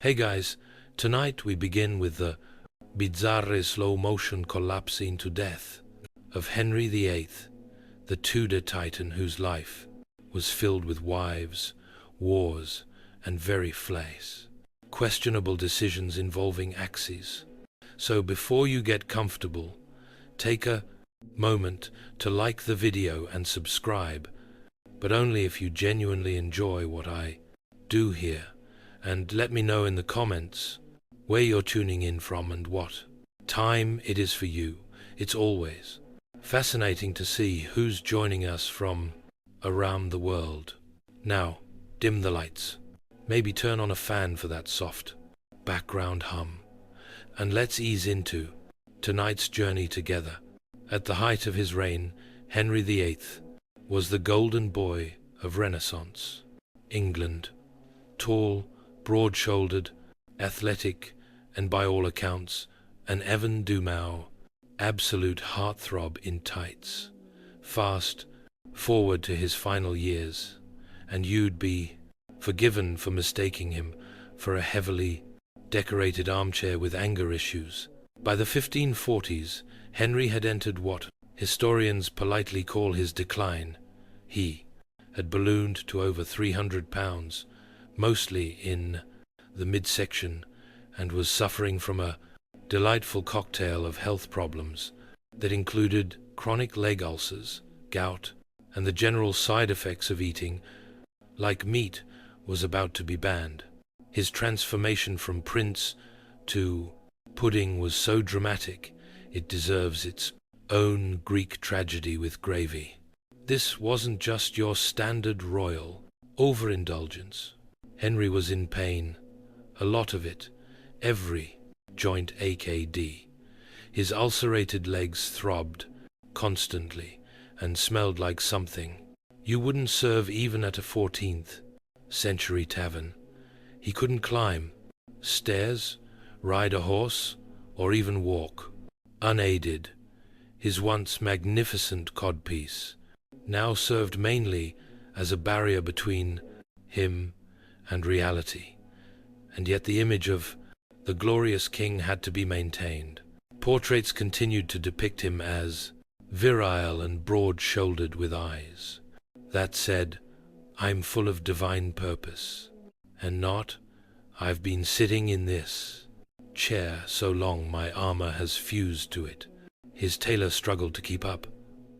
Hey guys, tonight we begin with the bizarre slow-motion collapse into death of Henry VIII, the Tudor titan whose life was filled with wives, wars, and very questionable decisions involving axes. So before you get comfortable, take a moment to like the video and subscribe, but only if you genuinely enjoy what I do here. And let me know in the comments where you're tuning in from and what time it is for you. It's always fascinating to see who's joining us from around the world. Now, dim the lights. Maybe turn on a fan for that soft background hum. And let's ease into tonight's journey together. At the height of his reign, Henry VIII was the golden boy of Renaissance England. Tall, broad-shouldered, athletic, and by all accounts, an Evan Dumau, absolute heartthrob in tights. Fast forward to his final years, and you'd be forgiven for mistaking him for a heavily decorated armchair with anger issues. By the 1540s, Henry had entered what historians politely call his decline. He had ballooned to over 300 pounds, mostly in the midsection, and was suffering from a delightful cocktail of health problems that included chronic leg ulcers, gout, and the general side effects of eating like meat was about to be banned. His transformation from prince to pudding was so dramatic it deserves its own Greek tragedy with gravy. This wasn't just your standard royal overindulgence. Henry was in pain, a lot of it, every joint AKD. His ulcerated legs throbbed constantly and smelled like something you wouldn't serve even at a 14th century tavern. He couldn't climb stairs, ride a horse, or even walk. Unaided, his once magnificent codpiece now served mainly as a barrier between him and reality, and yet the image of the glorious king had to be maintained. Portraits continued to depict him as virile and broad-shouldered with eyes that said, "I'm full of divine purpose," and not, "I've been sitting in this chair so long my armor has fused to it." His tailor struggled to keep up.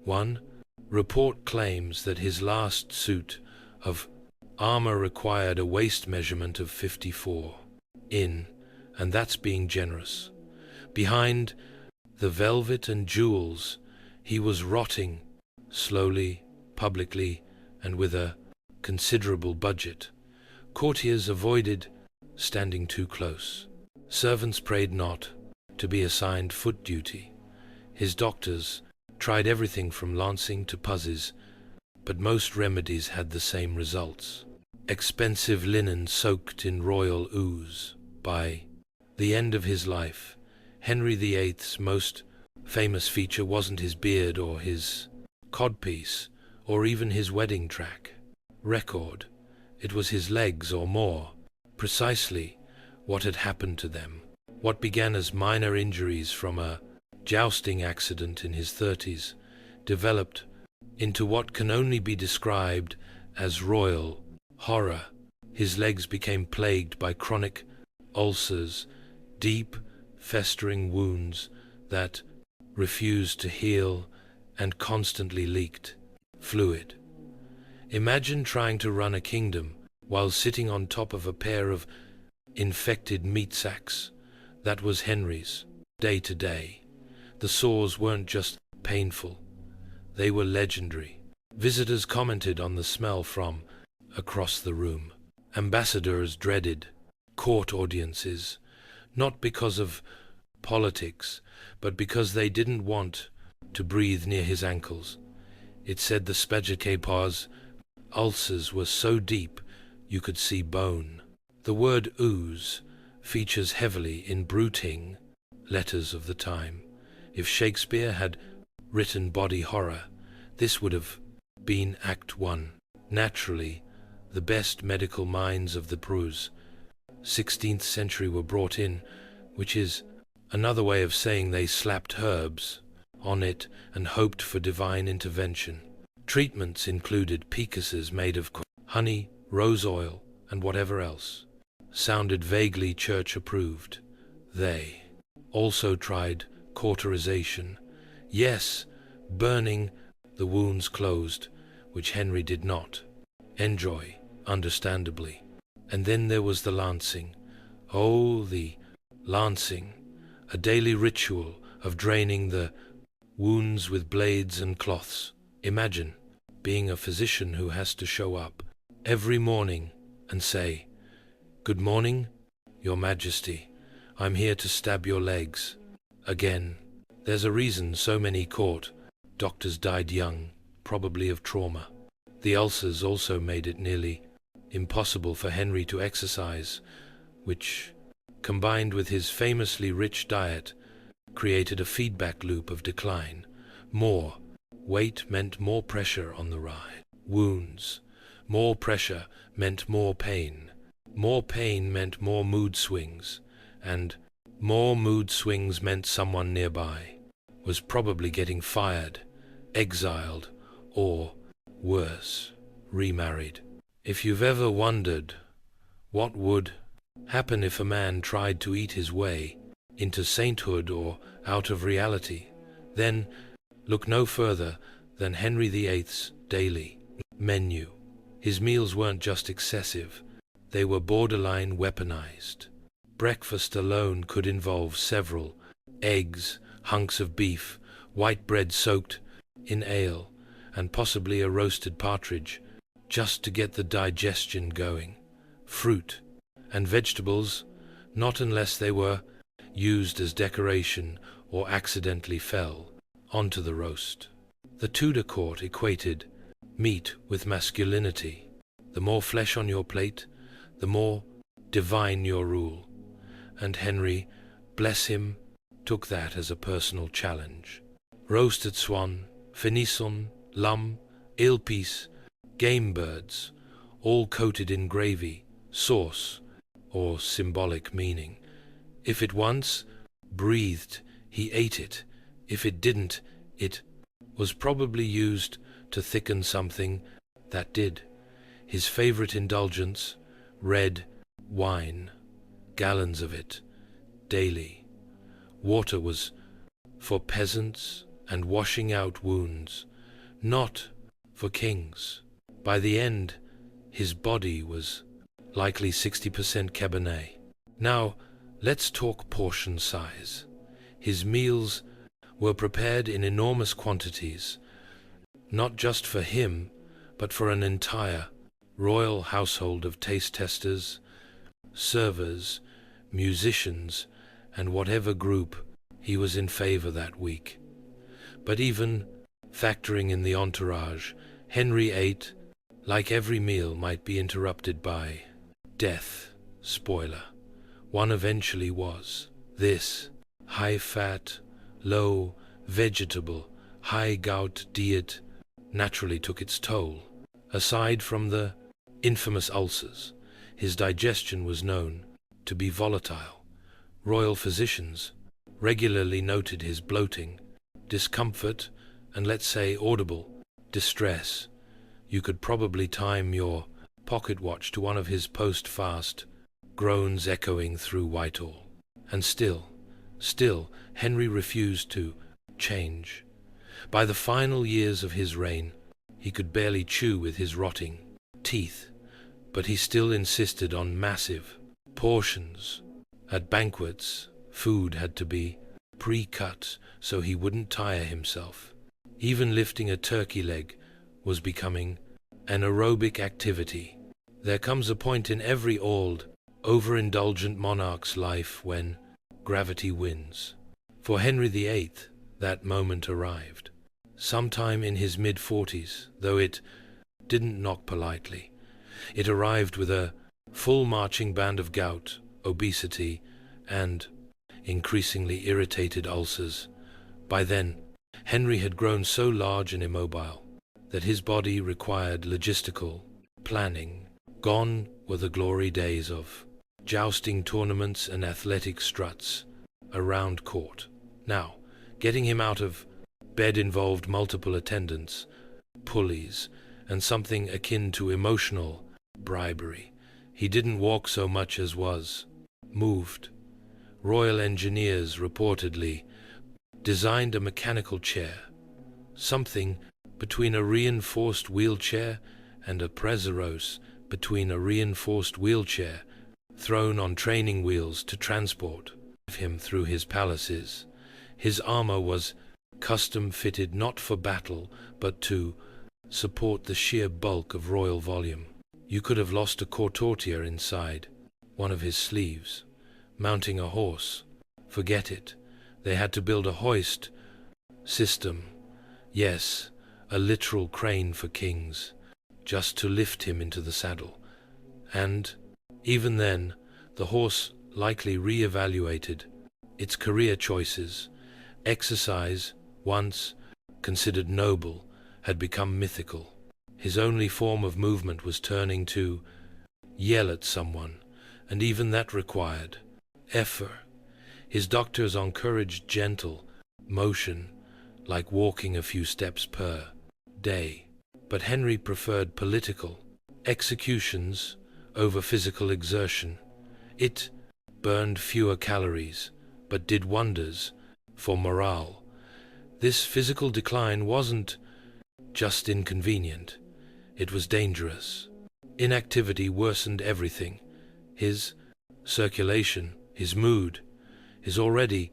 One report claims that his last suit of armor required a waist measurement of 54 in, and that's being generous. Behind the velvet and jewels, he was rotting, slowly, publicly, and with a considerable budget. Courtiers avoided standing too close. Servants prayed not to be assigned foot duty. His doctors tried everything from lancing to puzzes, but most remedies had the same results. Expensive linen soaked in royal ooze. By the end of his life, Henry VIII's most famous feature wasn't his beard or his codpiece or even his wedding track record. It was his legs, or more precisely what had happened to them. What began as minor injuries from a jousting accident in his 30s developed into what can only be described as royal horror. His legs became plagued by chronic ulcers, deep, festering wounds that refused to heal and constantly leaked fluid. Imagine trying to run a kingdom while sitting on top of a pair of infected meat sacks. That was Henry's day to day. The sores weren't just painful, they were legendary. Visitors commented on the smell from across the room. Ambassadors dreaded court audiences, not because of politics, but because they didn't want to breathe near his ankles. It said the Spaghetti-Paws ulcers were so deep you could see bone. The word ooze features heavily in bruiting letters of the time. If Shakespeare had written body horror, this would have been Act 1. Naturally, the best medical minds of the prose 16th century were brought in, which is another way of saying they slapped herbs on it and hoped for divine intervention. Treatments included pecuses made of honey, rose oil, and whatever else sounded vaguely church-approved. They also tried cauterization, yes, burning the wounds closed, which Henry did not enjoy, understandably. And then there was the lancing. Oh, the lancing, a daily ritual of draining the wounds with blades and cloths. Imagine being a physician who has to show up every morning and say, "Good morning, Your Majesty. I'm here to stab your legs." Again, there's a reason so many court doctors died young, probably of trauma. The ulcers also made it nearly impossible for Henry to exercise, which, combined with his famously rich diet, created a feedback loop of decline. More weight meant more pressure on the wounds. More pressure meant more pain. More pain meant more mood swings, and more mood swings meant someone nearby was probably getting fired, exiled, or, worse, remarried. If you've ever wondered what would happen if a man tried to eat his way into sainthood or out of reality, then look no further than Henry VIII's daily menu. His meals weren't just excessive, they were borderline weaponized. Breakfast alone could involve several eggs, hunks of beef, white bread soaked in ale, and possibly a roasted partridge, just to get the digestion going. Fruit and vegetables, not unless they were used as decoration or accidentally fell onto the roast. The Tudor court equated meat with masculinity. The more flesh on your plate, the more divine your rule. And Henry, bless him, took that as a personal challenge. Roasted swan, venison, lamb, alepiece, game birds, all coated in gravy, sauce, or symbolic meaning. If it once breathed, he ate it. If it didn't, it was probably used to thicken something that did. His favorite indulgence, red wine, gallons of it, daily. Water was for peasants and washing out wounds, not for kings. By the end, his body was likely 60% Cabernet. Now, let's talk portion size. His meals were prepared in enormous quantities, not just for him, but for an entire royal household of taste testers, servers, musicians, and whatever group he was in favor that week. But even factoring in the entourage, Henry VIII, like every meal, might be interrupted by death. Spoiler. One eventually was. This high-fat, low, vegetable, high-gout diet naturally took its toll. Aside from the infamous ulcers, his digestion was known to be volatile. Royal physicians regularly noted his bloating, discomfort, and let's say audible distress. You could probably time your pocket watch to one of his post-fast groans echoing through Whitehall. And still, Henry refused to change. By the final years of his reign, he could barely chew with his rotting teeth, but he still insisted on massive portions. At banquets, food had to be pre-cut so he wouldn't tire himself. Even lifting a turkey leg was becoming an aerobic activity. There comes a point in every old, overindulgent monarch's life when gravity wins. For Henry VIII, that moment arrived. Sometime in his mid-40s, though it didn't knock politely. It arrived with a full marching band of gout, obesity, and increasingly irritated ulcers. By then, Henry had grown so large and immobile that his body required logistical planning. Gone were the glory days of jousting tournaments and athletic struts around court. Now, getting him out of bed involved multiple attendants, pulleys, and something akin to emotional bribery. He didn't walk so much as was moved. Royal engineers reportedly designed a mechanical chair, something between a reinforced wheelchair and a presaros, between a reinforced wheelchair thrown on training wheels to transport him through his palaces. His armor was custom-fitted not for battle, but to support the sheer bulk of royal volume. You could have lost a courtier inside one of his sleeves. Mounting a horse, forget it. They had to build a hoist system. Yes, a literal crane for kings, just to lift him into the saddle. And, even then, the horse likely re-evaluated its career choices. Exercise, once considered noble, had become mythical. His only form of movement was turning to yell at someone, and even that required effort. His doctors encouraged gentle motion, like walking a few steps per day. But Henry preferred political executions over physical exertion. It burned fewer calories, but did wonders for morale. This physical decline wasn't just inconvenient, it was dangerous. Inactivity worsened everything. His circulation, his mood, his already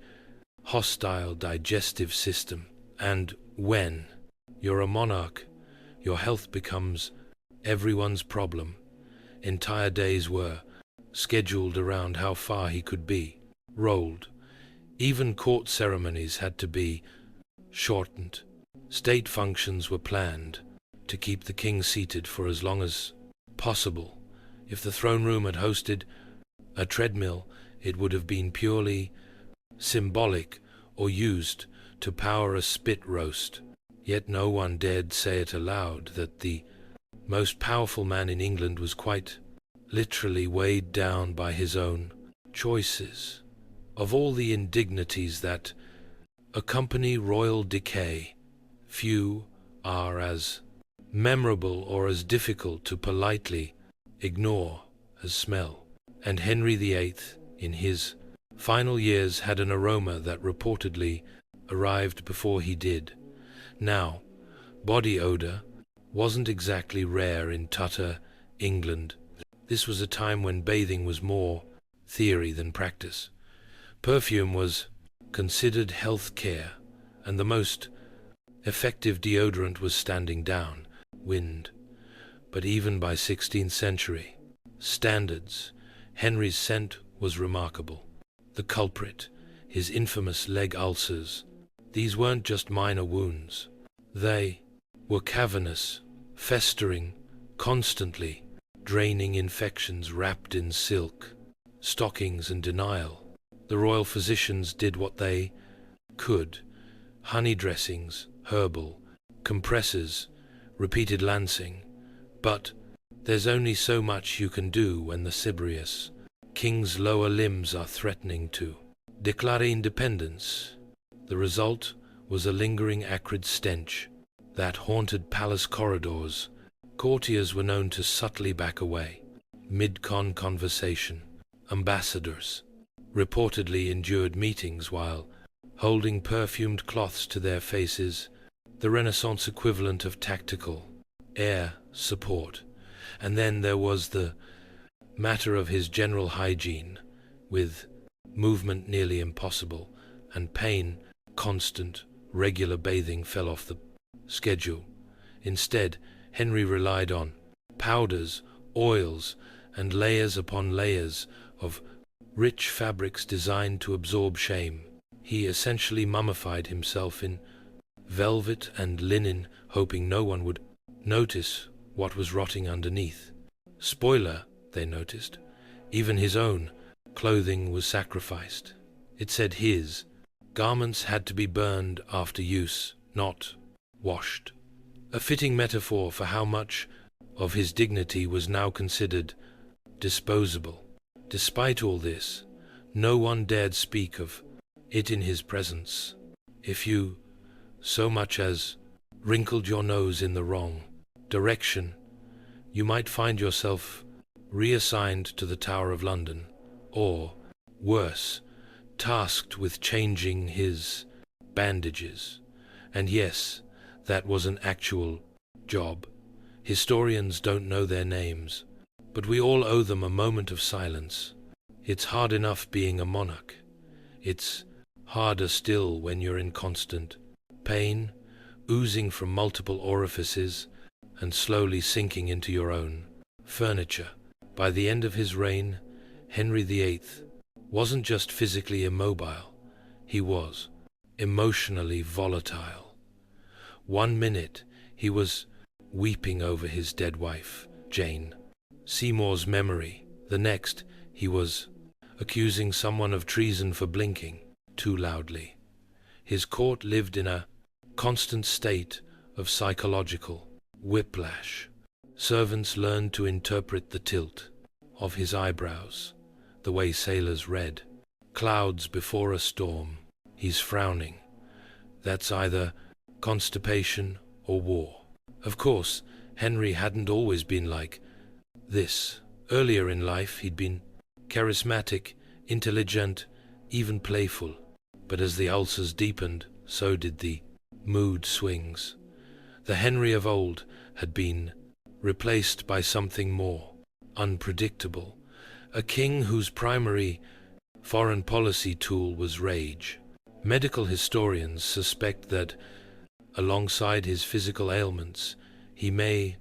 hostile digestive system. And when you're a monarch, your health becomes everyone's problem. Entire days were scheduled around how far he could be rolled. Even court ceremonies had to be shortened. State functions were planned to keep the king seated for as long as possible. If the throne room had hosted a treadmill, it would have been purely symbolic or used to power a spit roast. Yet no one dared say it aloud that the most powerful man in England was quite literally weighed down by his own choices. Of all the indignities that accompany royal decay, few are as memorable or as difficult to politely ignore as smell. And Henry VIII, in his final years, had an aroma that reportedly arrived before he did. Now, body odor wasn't exactly rare in Tudor England. This was a time when bathing was more theory than practice. Perfume was considered health care, and the most effective deodorant was standing down wind. But even by 16th century standards, Henry's scent was remarkable. The culprit, his infamous leg ulcers, these weren't just minor wounds. They were cavernous, festering, constantly draining infections wrapped in silk, stockings, and denial. The royal physicians did what they could: honey dressings, herbal compresses, repeated lancing. But there's only so much you can do when the Sybaris king's lower limbs are threatening to declare independence. The result was a lingering acrid stench that haunted palace corridors. Courtiers were known to subtly back away mid-conversation. Ambassadors reportedly endured meetings while holding perfumed cloths to their faces, the Renaissance equivalent of tactical air support. And then there was the matter of his general hygiene, with movement nearly impossible and pain constant. Regular bathing fell off the schedule. Instead, Henry relied on powders, oils, and layers upon layers of rich fabrics designed to absorb shame. He essentially mummified himself in velvet and linen, hoping no one would notice what was rotting underneath. Spoiler, they noticed. Even his own clothing was sacrificed. It said his garments had to be burned after use, not washed. A fitting metaphor for how much of his dignity was now considered disposable. Despite all this, no one dared speak of it in his presence. If you so much as wrinkled your nose in the wrong direction, you might find yourself reassigned to the Tower of London, or, worse, tasked with changing his bandages. And yes, that was an actual job. Historians don't know their names, but we all owe them a moment of silence. It's hard enough being a monarch. It's harder still when you're in constant pain, oozing from multiple orifices and slowly sinking into your own furniture. By the end of his reign, Henry VIII wasn't just physically immobile, he was emotionally volatile. One minute he was weeping over his dead wife, Jane Seymour's memory. The next, he was accusing someone of treason for blinking too loudly. His court lived in a constant state of psychological whiplash. Servants learned to interpret the tilt of his eyebrows, the way sailors read clouds before a storm. He's frowning. That's either constipation or war. Of course, Henry hadn't always been like this. Earlier in life, he'd been charismatic, intelligent, even playful. But as the ulcers deepened, so did the mood swings. The Henry of old had been replaced by something more unpredictable, a king whose primary foreign policy tool was rage. Medical historians suspect that, alongside his physical ailments, he may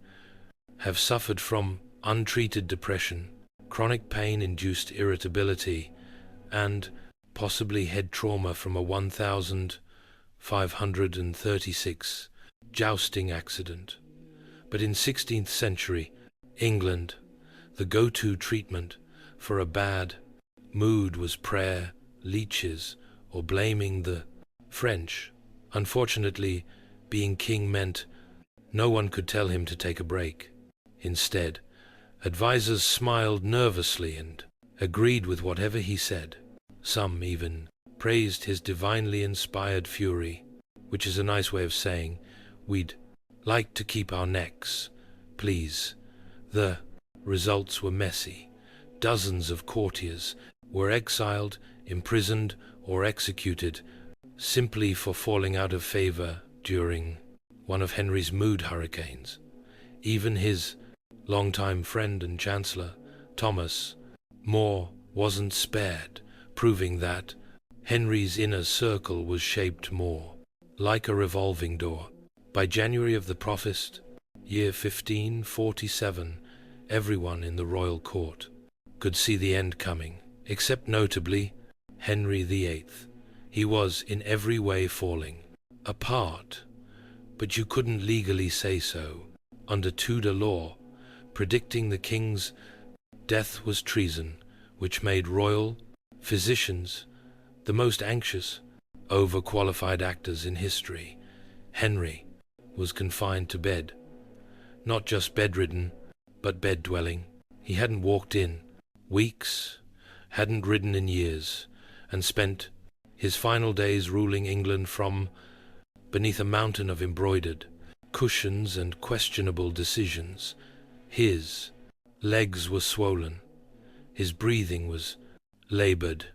have suffered from untreated depression, chronic pain-induced irritability, and possibly head trauma from a 1536 jousting accident. But in 16th century England, the go-to treatment for a bad mood was prayer, leeches, or blaming the French. Unfortunately, being king meant no one could tell him to take a break. Instead, advisors smiled nervously and agreed with whatever he said. Some even praised his divinely inspired fury, which is a nice way of saying, "We'd like to keep our necks, please." The results were messy. Dozens of courtiers were exiled, imprisoned, or executed simply for falling out of favor during one of Henry's mood hurricanes. Even his longtime friend and chancellor, Thomas More, wasn't spared, proving that Henry's inner circle was shaped more like a revolving door. By January of the Prophet, year 1547, everyone in the royal court could see the end coming, except notably Henry VIII. He was in every way falling apart, but you couldn't legally say so. Under Tudor law, predicting the king's death was treason, which made royal physicians the most anxious, overqualified actors in history. Henry was confined to bed, not just bedridden, but bed-dwelling. He hadn't walked in weeks, hadn't ridden in years, and spent his final days ruling England from beneath a mountain of embroidered cushions and questionable decisions. His legs were swollen, his breathing was labored,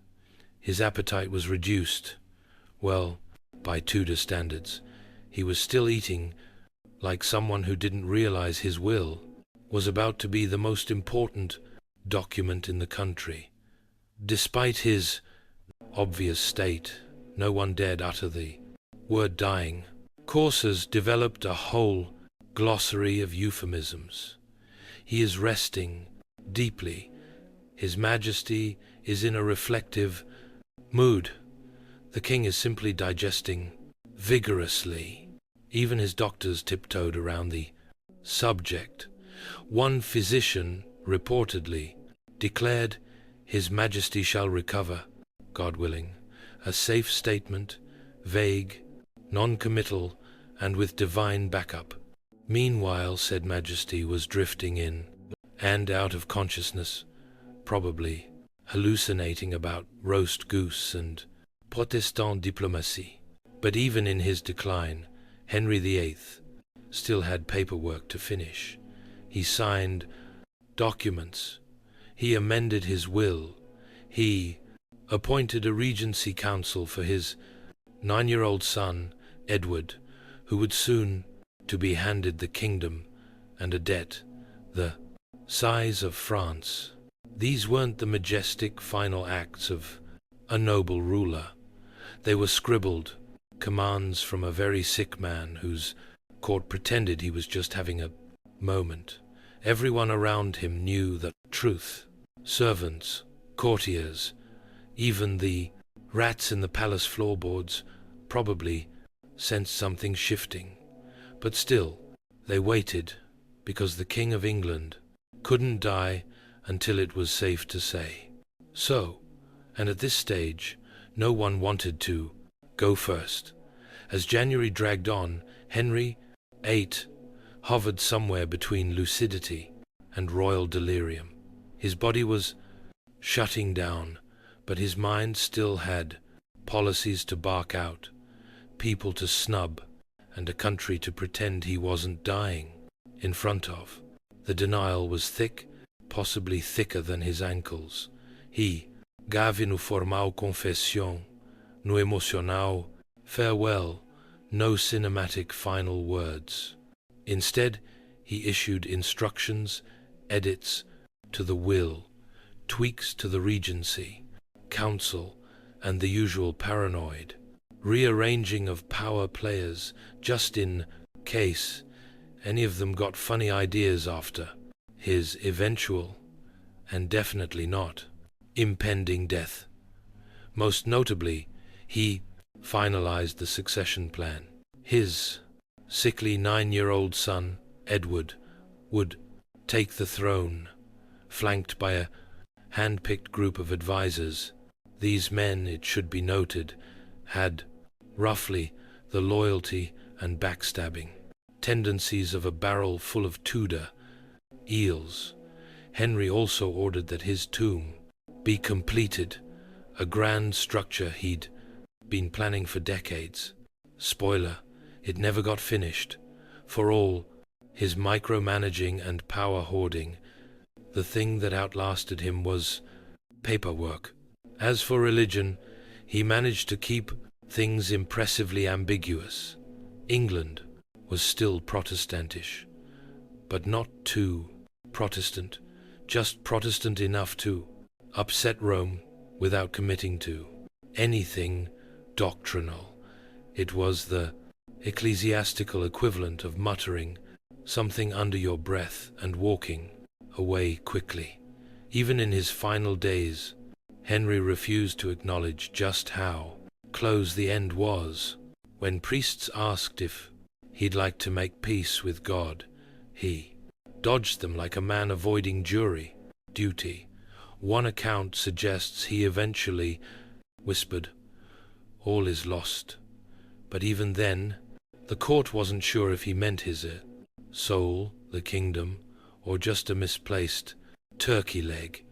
his appetite was reduced. Well, by Tudor standards, he was still eating like someone who didn't realize his will was about to be the most important document in the country. Despite his obvious state, no one dared utter the word dying. Coursers developed a whole glossary of euphemisms. He is resting deeply. His Majesty is in a reflective mood. The king is simply digesting vigorously. Even his doctors tiptoed around the subject. One physician reportedly declared, "His Majesty shall recover, God willing," a safe statement, vague, non-committal, and with divine backup. Meanwhile, said Majesty was drifting in and out of consciousness, probably hallucinating about roast goose and Protestant diplomacy. But even in his decline, Henry VIII still had paperwork to finish. He signed documents. He amended his will. He appointed a regency council for his 9-year-old son, Edward, who would soon to be handed the kingdom and a debt the size of France. These weren't the majestic final acts of a noble ruler. They were scribbled commands from a very sick man whose court pretended he was just having a moment. Everyone around him knew the truth. Servants, courtiers, even the rats in the palace floorboards probably sensed something shifting. But still, they waited, because the King of England couldn't die until it was safe to say so. And at this stage, no one wanted to go first. As January dragged on, Henry VIII hovered somewhere between lucidity and royal delirium. His body was shutting down, but his mind still had policies to bark out, people to snub, and a country to pretend he wasn't dying in front of. The denial was thick, possibly thicker than his ankles. He gave no formal confession, no emotional farewell, no cinematic final words. Instead, he issued instructions, edits to the will, tweaks to the regency, council, and the usual paranoid rearranging of power players just in case any of them got funny ideas after his eventual, and definitely not, impending death. Most notably, he finalized the succession plan. His sickly 9-year-old son, Edward, would take the throne, flanked by a hand-picked group of advisors. These men, it should be noted, had roughly the loyalty and backstabbing tendencies of a barrel full of Tudor eels. Henry also ordered that his tomb be completed, a grand structure he'd been planning for decades. Spoiler, it never got finished. For all his micromanaging and power hoarding, the thing that outlasted him was paperwork. As for religion, he managed to keep things impressively ambiguous. England was still Protestantish, but not too Protestant, just Protestant enough to upset Rome without committing to anything doctrinal. It was the ecclesiastical equivalent of muttering something under your breath and walking away quickly. Even in his final days, Henry refused to acknowledge just how close the end was. When priests asked if he'd like to make peace with God, he dodged them like a man avoiding jury duty. One account suggests he eventually whispered, "All is lost." But even then, the court wasn't sure if he meant his soul, the kingdom, or just a misplaced turkey leg.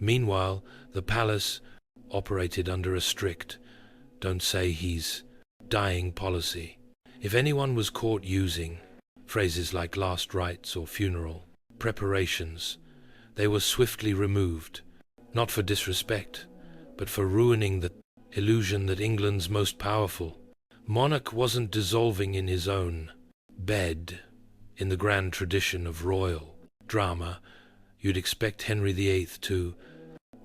Meanwhile, the palace operated under a strict "don't say he's dying" policy. If anyone was caught using phrases like last rites or funeral preparations, they were swiftly removed, not for disrespect, but for ruining the illusion that England's most powerful monarch wasn't dissolving in his own bed. In the grand tradition of royal drama, you'd expect Henry VIII to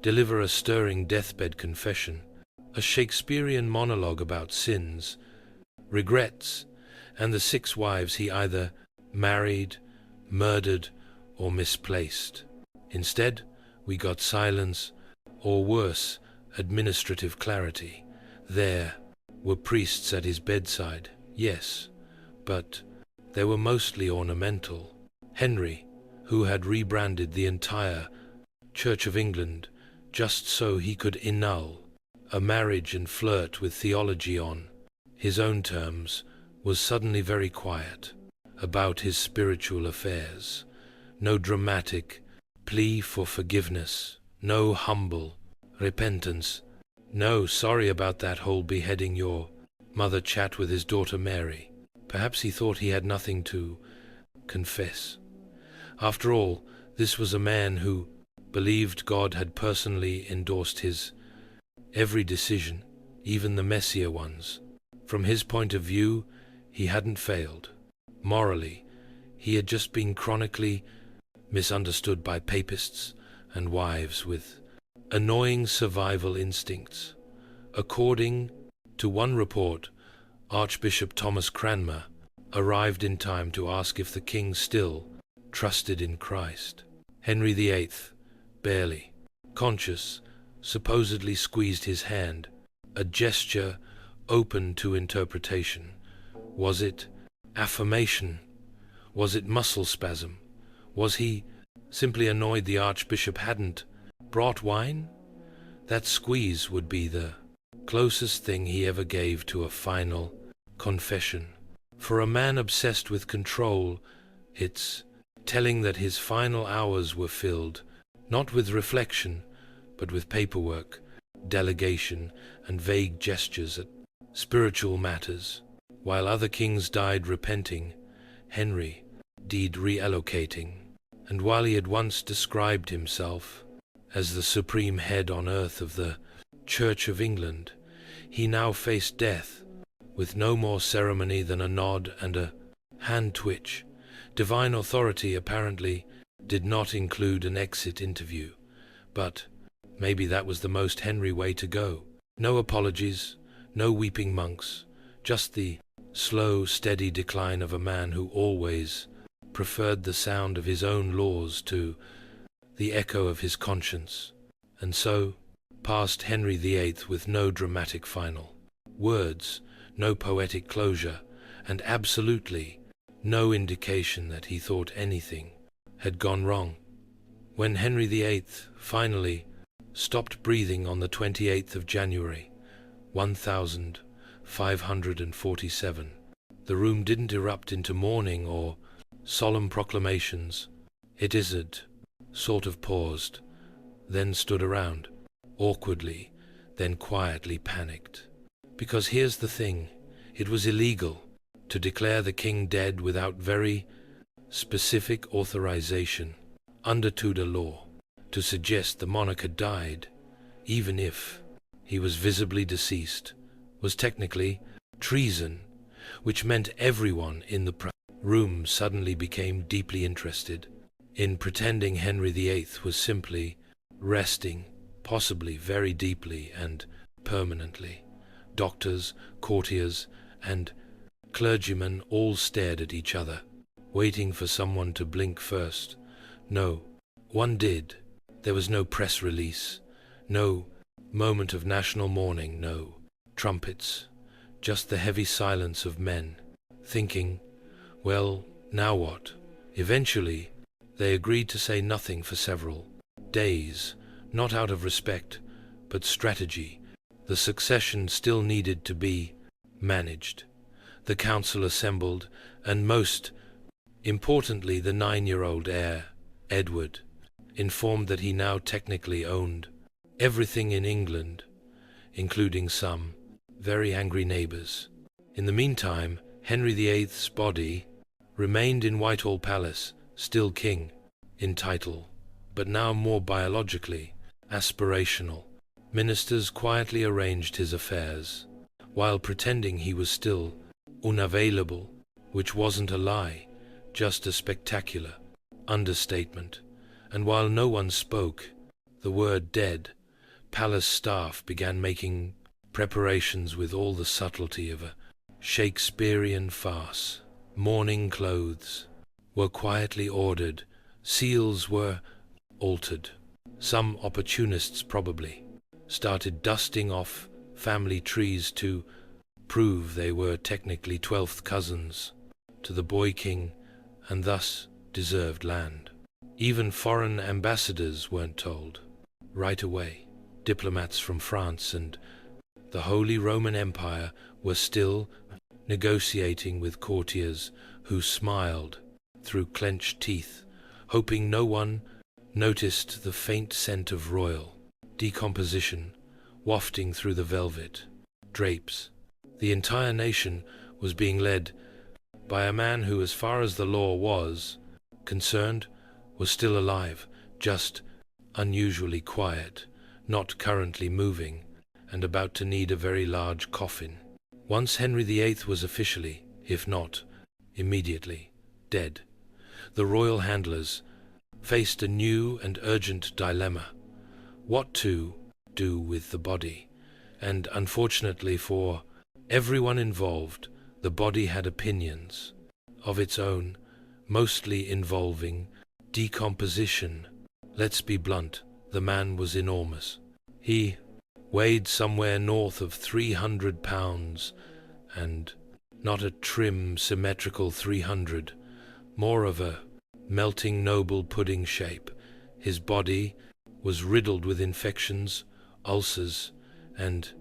deliver a stirring deathbed confession, a Shakespearean monologue about sins, regrets, and the 6 wives he either married, murdered, or misplaced. Instead, we got silence, or worse, administrative clarity. There were priests at his bedside, yes, but they were mostly ornamental. Henry, who had rebranded the entire Church of England just so he could annul a marriage and flirt with theology on his own terms, was suddenly very quiet about his spiritual affairs. No dramatic plea for forgiveness, no humble repentance. No, sorry about that whole beheading your mother chat with his daughter Mary. Perhaps he thought he had nothing to confess. After all, this was a man who believed God had personally endorsed his every decision, even the messier ones. From his point of view, he hadn't failed. Morally, he had just been chronically misunderstood by papists and wives with annoying survival instincts. According to one report, Archbishop Thomas Cranmer arrived in time to ask if the king still trusted in Christ. Henry VIII, barely conscious, supposedly squeezed his hand, a gesture open to interpretation. Was it affirmation? Was it muscle spasm? Was he simply annoyed the archbishop hadn't brought wine? That squeeze would be the closest thing he ever gave to a final confession. For a man obsessed with control, it's telling that his final hours were filled not with reflection, but with paperwork, delegation, and vague gestures at spiritual matters. While other kings died repenting, Henry died reallocating. And while he had once described himself as the supreme head on earth of the Church of England, he now faced death with no more ceremony than a nod and a hand twitch. Divine authority apparently did not include an exit interview, but maybe that was the most Henry way to go. No apologies, no weeping monks, just the slow, steady decline of a man who always preferred the sound of his own laws to the echo of his conscience. And so passed Henry VIII with no dramatic final words, no poetic closure, and absolutely no indication that he thought anything had gone wrong. When Henry VIII finally stopped breathing on the 28th of January, 1547, the room didn't erupt into mourning or solemn proclamations. It sort of paused, then stood around, awkwardly, then quietly panicked. Because here's the thing, it was illegal to declare the king dead without very specific authorization under Tudor law. To suggest the monarch had died, even if he was visibly deceased, was technically treason, which meant everyone in the room suddenly became deeply interested in pretending Henry VIII was simply resting, possibly very deeply and permanently. Doctors, courtiers, and clergymen all stared at each other, waiting for someone to blink first. No one did. There was no press release, no moment of national mourning, no trumpets, just the heavy silence of men, thinking, well, now what? Eventually, they agreed to say nothing for several days, not out of respect, but strategy. The succession still needed to be managed. The council assembled, and most importantly, the 9-year-old heir, Edward, informed that he now technically owned everything in England, including some very angry neighbors. In the meantime, Henry VIII's body remained in Whitehall Palace, still king in title, but now more biologically aspirational. Ministers quietly arranged his affairs, while pretending he was still unavailable, which wasn't a lie, just a spectacular understatement. And while no one spoke the word dead, palace staff began making preparations with all the subtlety of a Shakespearean farce. Mourning clothes were quietly ordered, seals were altered. Some opportunists probably started dusting off family trees to prove they were technically 12th cousins to the boy king and thus deserved land. Even foreign ambassadors weren't told right away. Diplomats from France and the Holy Roman Empire were still negotiating with courtiers who smiled through clenched teeth, hoping no one noticed the faint scent of royal decomposition wafting through the velvet drapes. The entire nation was being led by a man who, as far as the law was concerned, was still alive, just unusually quiet, not currently moving, and about to need a very large coffin. Once Henry VIII was officially, if not immediately, dead, the royal handlers faced a new and urgent dilemma: what to do with the body. And unfortunately for everyone involved, the body had opinions of its own, mostly involving decomposition. Let's be blunt, the man was enormous. He weighed somewhere north of 300 pounds, and not a trim, symmetrical 300, more of a melting noble pudding shape. His body was riddled with infections, ulcers, and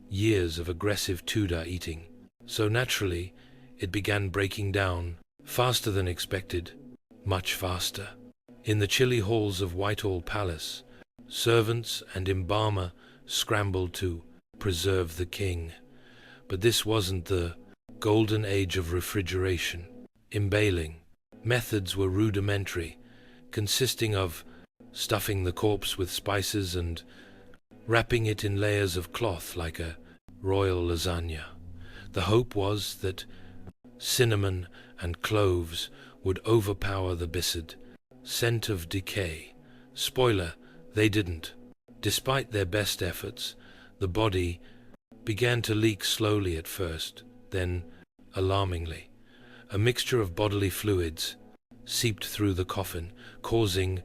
years of aggressive Tudor eating. So naturally, it began breaking down faster than expected, much faster. In the chilly halls of Whitehall Palace, servants and embalmer scrambled to preserve the king. But this wasn't the golden age of refrigeration. Embalming methods were rudimentary, consisting of stuffing the corpse with spices and wrapping it in layers of cloth like a royal lasagna. The hope was that cinnamon and cloves would overpower the biscuit scent of decay. Spoiler, they didn't. Despite their best efforts, the body began to leak slowly at first, then alarmingly. A mixture of bodily fluids seeped through the coffin, causing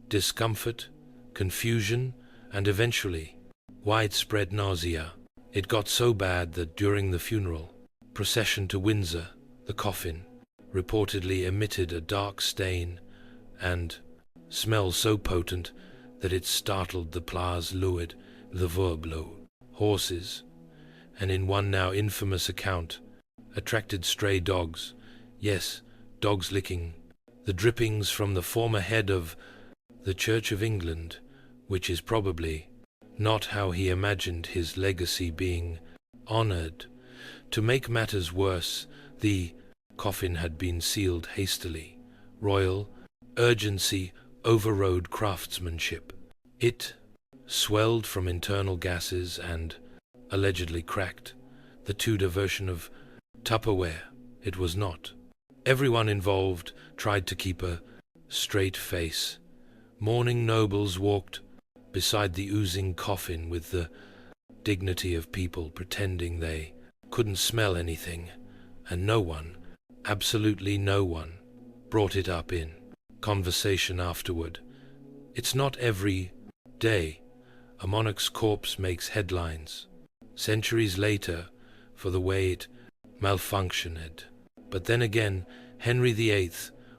discomfort, confusion, and eventually widespread nausea. It got so bad that during the funeral procession to Windsor, the coffin reportedly emitted a dark stain and smell so potent that it startled the Place Louis the Verblo horses, and in one now infamous account, attracted stray dogs. Yes, dogs licking the drippings from the former head of the Church of England, which is probably not how he imagined his legacy being honored. To make matters worse, the coffin had been sealed hastily. Royal urgency overrode craftsmanship. It swelled from internal gases and allegedly cracked. The Tudor version of Tupperware, it was not. Everyone involved tried to keep a straight face. Mourning nobles walked beside the oozing coffin with the dignity of people pretending they couldn't smell anything, and no one, absolutely no one, brought it up in conversation afterward. It's not every day a monarch's corpse makes headlines centuries later for the way it malfunctioned. But then again, Henry VIII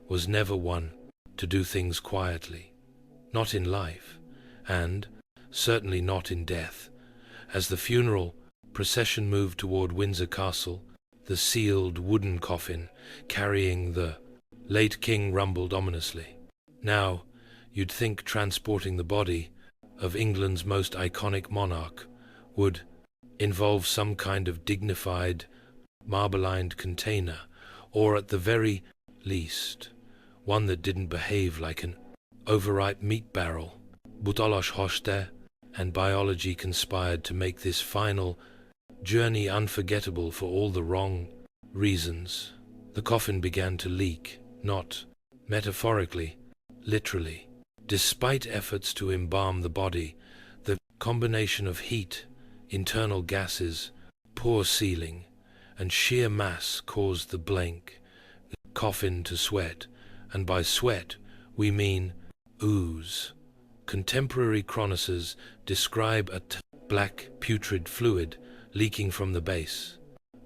was never one to do things quietly. Not in life, and certainly not in death. As the funeral procession moved toward Windsor Castle, the sealed wooden coffin carrying the late king rumbled ominously. Now, you'd think transporting the body of England's most iconic monarch would involve some kind of dignified, marble-lined container, or at the very least, one that didn't behave like an overripe meat barrel. But Hoste and biology conspired to make this final journey unforgettable for all the wrong reasons. The coffin began to leak, not metaphorically, literally. Despite efforts to embalm the body, the combination of heat, internal gases, poor sealing, and sheer mass caused the coffin to sweat, and by sweat we mean ooze. Contemporary chroniclers describe a black putrid fluid leaking from the base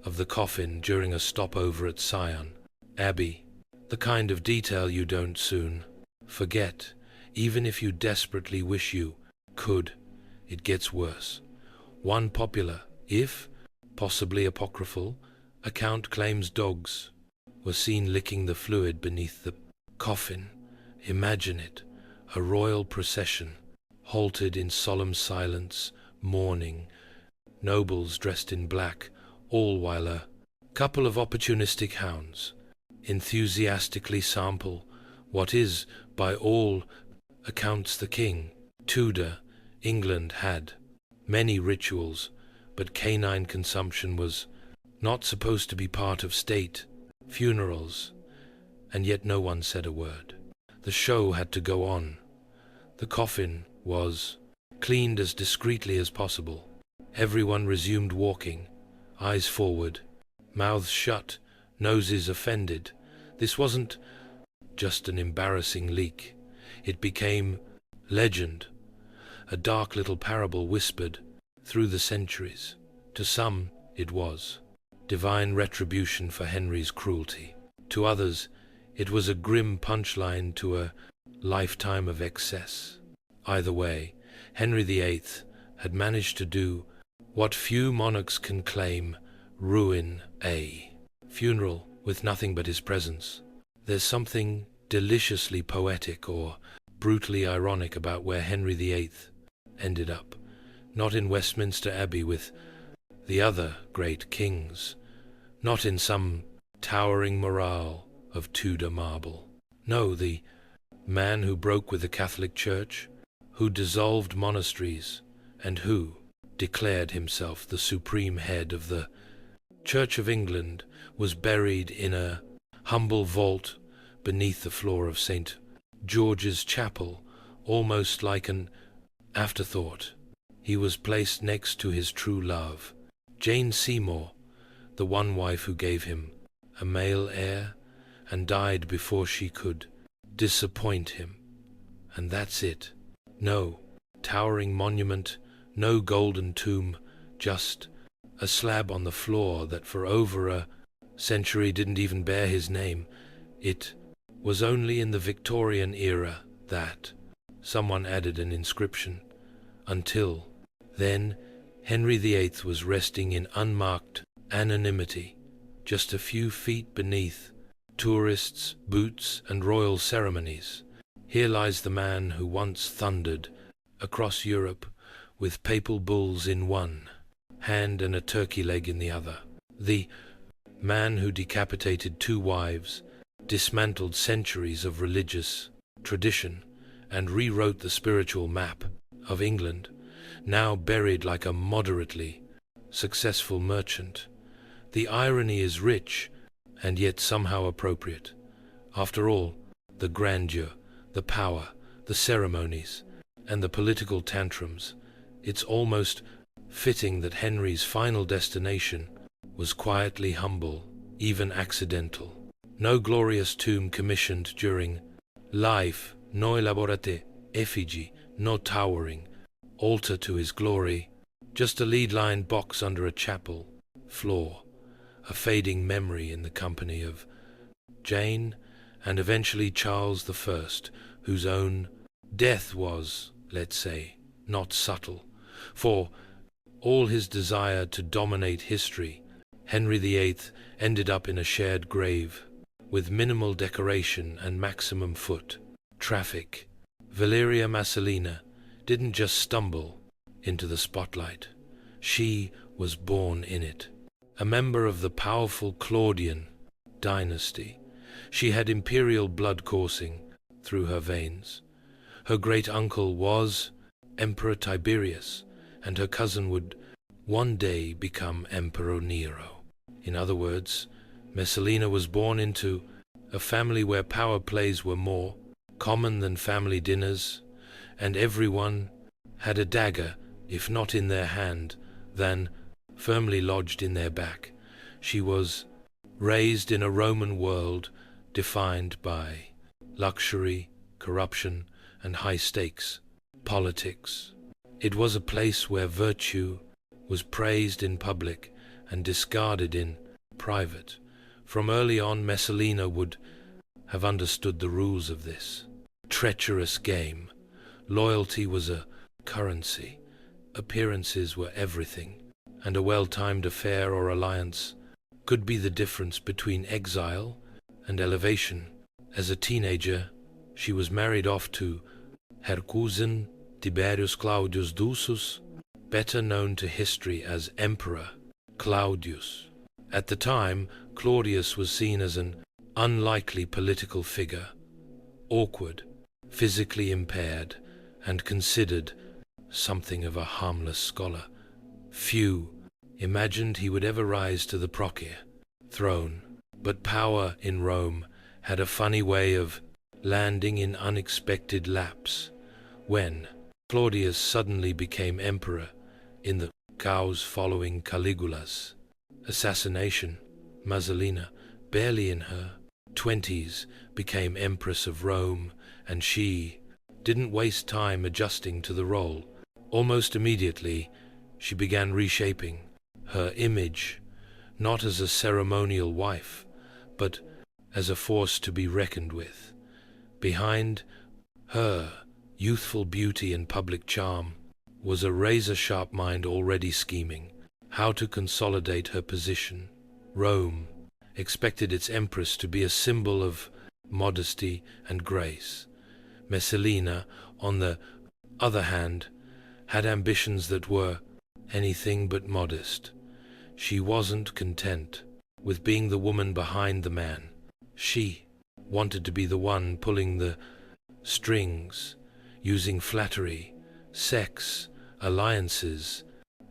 of the coffin during a stopover at Sion Abbey, the kind of detail you don't soon forget, even if you desperately wish you could. It gets worse. One popular, if possibly apocryphal, account claims dogs were seen licking the fluid beneath the coffin. Imagine it, a royal procession halted in solemn silence, mourning, nobles dressed in black, all while a couple of opportunistic hounds enthusiastically sample what is, by all accounts, the King. Tudor England had many rituals, but canine consumption was not supposed to be part of state funerals, and yet no one said a word. The show had to go on. The coffin was cleaned as discreetly as possible. Everyone resumed walking, eyes forward, mouths shut, noses offended. This wasn't just an embarrassing leak. It became legend, a dark little parable whispered through the centuries. To some, it was divine retribution for Henry's cruelty. To others, it was a grim punchline to a lifetime of excess. Either way, Henry VIII had managed to do what few monarchs can claim: ruin a funeral with nothing but his presence. There's something deliciously poetic or brutally ironic about where Henry VIII ended up. Not in Westminster Abbey with the other great kings, not in some towering morale of Tudor marble. No, the man who broke with the Catholic Church, who dissolved monasteries, and who declared himself the supreme head of the Church of England, was buried in a humble vault beneath the floor of St. George's Chapel, almost like an afterthought. He was placed next to his true love, Jane Seymour, the one wife who gave him a male heir and died before she could disappoint him. And that's it. No towering monument, no golden tomb, just a slab on the floor that for over a century didn't even bear his name. It was only in the Victorian era that someone added an inscription. Until then, Henry VIII was resting in unmarked anonymity, just a few feet beneath tourists, boots, and royal ceremonies. Here lies the man who once thundered across Europe with papal bulls in one hand and a turkey leg in the other. The man who decapitated 2 wives, dismantled centuries of religious tradition, and rewrote the spiritual map of England, now buried like a moderately successful merchant. The irony is rich, and yet somehow appropriate. After all, the grandeur, the power, the ceremonies, and the political tantrums, it's almost fitting that Henry's final destination was quietly humble, even accidental. No glorious tomb commissioned during life, no elaborate effigy, no towering altar to his glory, just a lead-lined box under a chapel floor, a fading memory in the company of Jane and eventually Charles I, whose own death was, let's say, not subtle. For all his desire to dominate history, Henry VIII ended up in a shared grave, with minimal decoration and maximum foot traffic. Valeria Massalina didn't just stumble into the spotlight. She was born in it. A member of the powerful Claudian dynasty, she had imperial blood coursing through her veins. Her great-uncle was Emperor Tiberius, and her cousin would one day become Emperor Nero. In other words, Messalina was born into a family where power plays were more common than family dinners, and everyone had a dagger, if not in their hand, then firmly lodged in their back. She was raised in a Roman world defined by luxury, corruption, and high-stakes politics. It was a place where virtue was praised in public and discarded in private. From early on, Messalina would have understood the rules of this treacherous game. Loyalty was a currency, appearances were everything, and a well-timed affair or alliance could be the difference between exile and elevation. As a teenager, she was married off to Her cousin Tiberius Claudius Drusus, better known to history as Emperor Claudius. At the time, Claudius was seen as an unlikely political figure, awkward, physically impaired, and considered something of a harmless scholar. Few imagined he would ever rise to the procure throne, but power in Rome had a funny way of landing in unexpected laps. When Claudius suddenly became emperor in the chaos following Caligula's assassination, Messalina, barely in her 20s, became Empress of Rome, and she didn't waste time adjusting to the role. Almost immediately, she began reshaping her image, not as a ceremonial wife, but as a force to be reckoned with. Behind her youthful beauty and public charm was a razor-sharp mind already scheming how to consolidate her position. Rome expected its empress to be a symbol of modesty and grace. Messalina, on the other hand, had ambitions that were anything but modest. She wasn't content with being the woman behind the man. She wanted to be the one pulling the strings, using flattery, sex, alliances,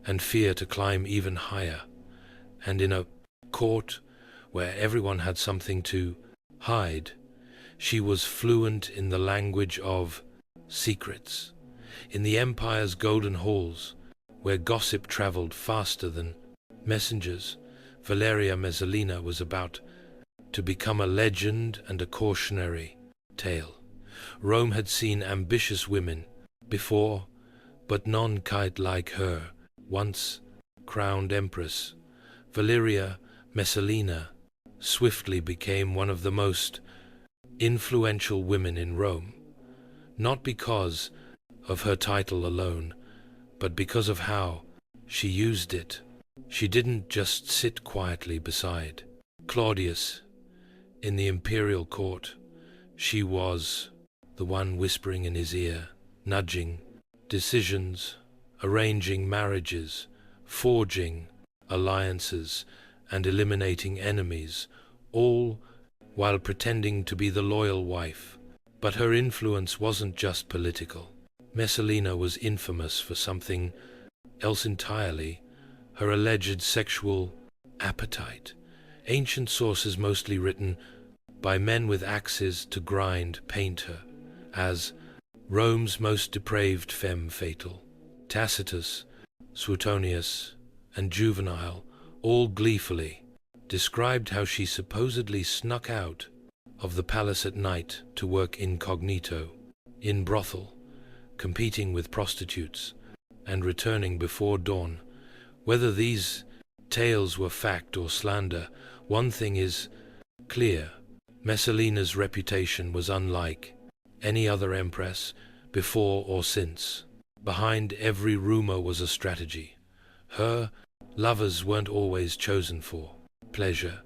and fear to climb even higher. And in a court where everyone had something to hide, she was fluent in the language of secrets. In the empire's golden halls, where gossip traveled faster than messengers, Valeria Messalina was about to become a legend and a cautionary tale. Rome had seen ambitious women before, but none quite like her. Once crowned empress, Valeria Messalina swiftly became one of the most influential women in Rome, not because of her title alone, but because of how she used it. She didn't just sit quietly beside Claudius in the imperial court. She was the one whispering in his ear, nudging decisions, arranging marriages, forging alliances, and eliminating enemies, all while pretending to be the loyal wife. But her influence wasn't just political. Messalina was infamous for something else entirely: her alleged sexual appetite. Ancient sources, mostly written by men with axes to grind, paint her as Rome's most depraved femme fatale. Tacitus, Suetonius, and Juvenal all gleefully described how she supposedly snuck out of the palace at night to work incognito in brothel, competing with prostitutes, and returning before dawn. Whether these tales were fact or slander, one thing is clear: Messalina's reputation was unlike any other empress before or since. Behind every rumor was a strategy. Her lovers weren't always chosen for pleasure.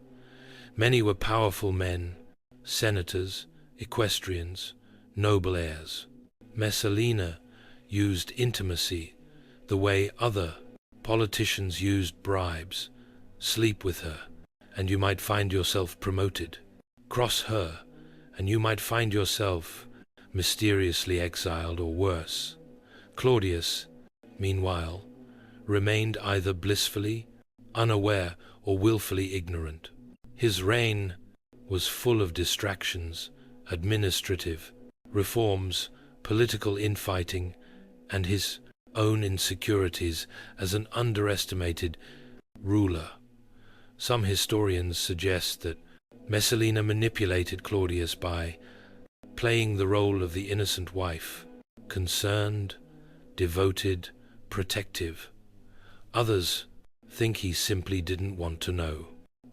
Many were powerful men, senators, equestrians, noble heirs. Messalina used intimacy the way other politicians used bribes. Sleep with her, and you might find yourself promoted. Cross her, and you might find yourself mysteriously exiled, or worse. Claudius, meanwhile, remained either blissfully unaware or willfully ignorant. His reign was full of distractions, administrative reforms, political infighting, and his own insecurities as an underestimated ruler. Some historians suggest that Messalina manipulated Claudius by playing the role of the innocent wife, concerned, devoted, protective. Others think he simply didn't want to know.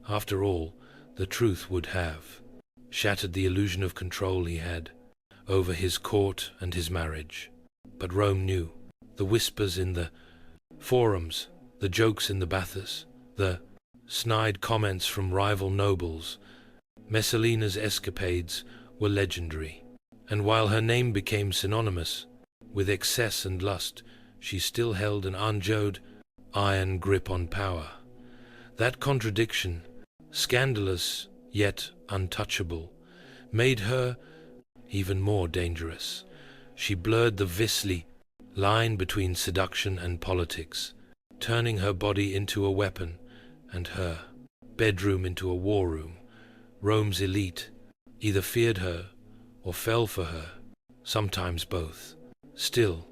After all, the truth would have shattered the illusion of control he had over his court and his marriage. But Rome knew. The whispers in the forums, the jokes in the baths, the snide comments from rival nobles. Messalina's escapades were legendary, and while her name became synonymous with excess and lust, she still held an unjod, iron grip on power. That contradiction, scandalous yet untouchable, made her even more dangerous. She blurred the visly line between seduction and politics, turning her body into a weapon and her bedroom into a war room. Rome's elite either feared her or fell for her, sometimes both. Still,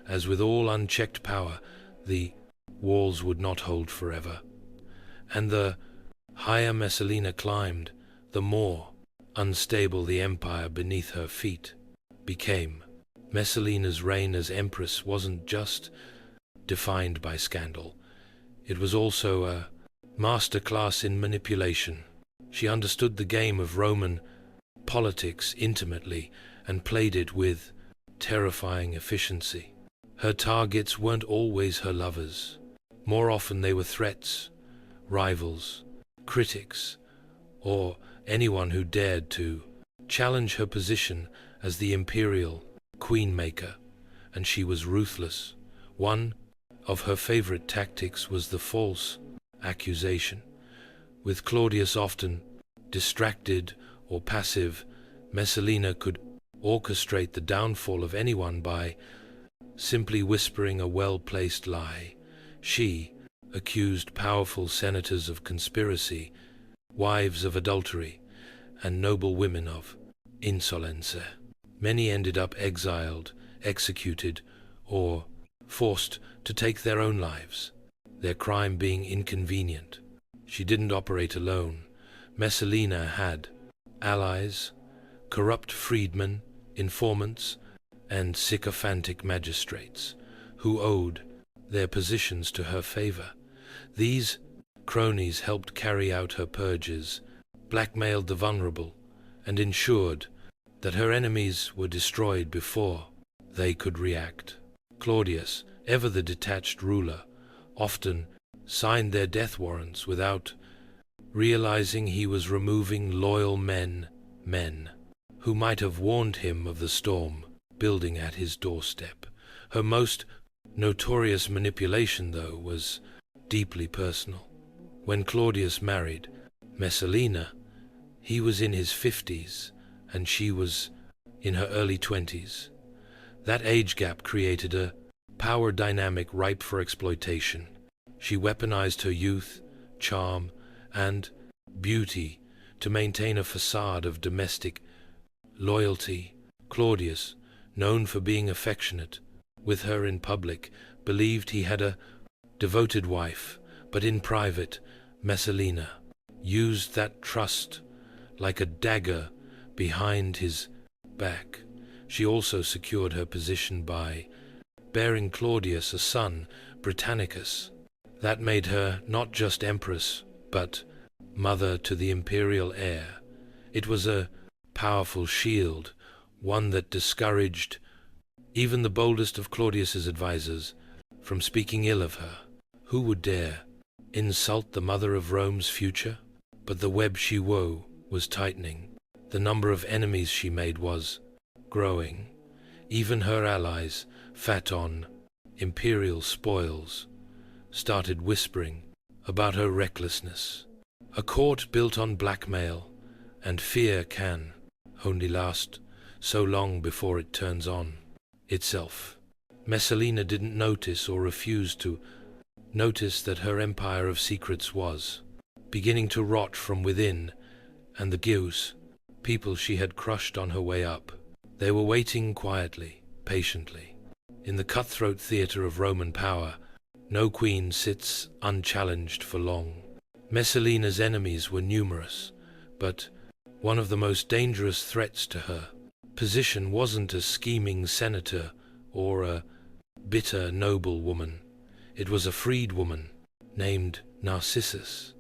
as with all unchecked power, the walls would not hold forever, and the higher Messalina climbed, the more unstable the empire beneath her feet became. Messalina's reign as empress wasn't just defined by scandal. It was also a masterclass in manipulation. She understood the game of Roman politics intimately and played it with terrifying efficiency. Her targets weren't always her lovers. More often they were threats, rivals, critics, or anyone who dared to challenge her position as the imperial queen-maker, and she was ruthless. One of her favorite tactics was the false accusation. With Claudius often distracted or passive, Messalina could orchestrate the downfall of anyone by simply whispering a well-placed lie. She accused powerful senators of conspiracy, wives of adultery, and noble women of insolence. Many ended up exiled, executed, or forced to take their own lives, their crime being inconvenient. She didn't operate alone. Messalina had allies, corrupt freedmen, informants, and sycophantic magistrates who owed their positions to her favor. These cronies helped carry out her purges, blackmailed the vulnerable, and ensured that her enemies were destroyed before they could react. Claudius, ever the detached ruler, often signed their death warrants without realizing he was removing loyal men who might have warned him of the storm building at his doorstep. Her most notorious manipulation, though, was deeply personal. When Claudius married Messalina, he was in his 50s and she was in her early 20s. That age gap created a power dynamic ripe for exploitation. She weaponized her youth, charm, and beauty to maintain a facade of domestic loyalty. Claudius, known for being affectionate with her in public, believed he had a devoted wife, but in private, Messalina used that trust like a dagger behind his back. She also secured her position by bearing Claudius a son, Britannicus. That made her not just empress, but mother to the imperial heir. It was a powerful shield, one that discouraged even the boldest of Claudius's advisors from speaking ill of her. Who would dare insult the mother of Rome's future? But the web she wove was tightening. The number of enemies she made was growing. Even her allies, fat on imperial spoils, started whispering about her recklessness. A court built on blackmail and fear can only last so long before it turns on itself. Messalina didn't notice or refuse to notice that her empire of secrets was beginning to rot from within, and the Guius, people she had crushed on her way up, they were waiting quietly, patiently. In the cutthroat theater of Roman power, no queen sits unchallenged for long. Messalina's enemies were numerous, but one of the most dangerous threats to her position wasn't a scheming senator or a bitter noblewoman. It was a freedwoman named Narcissus.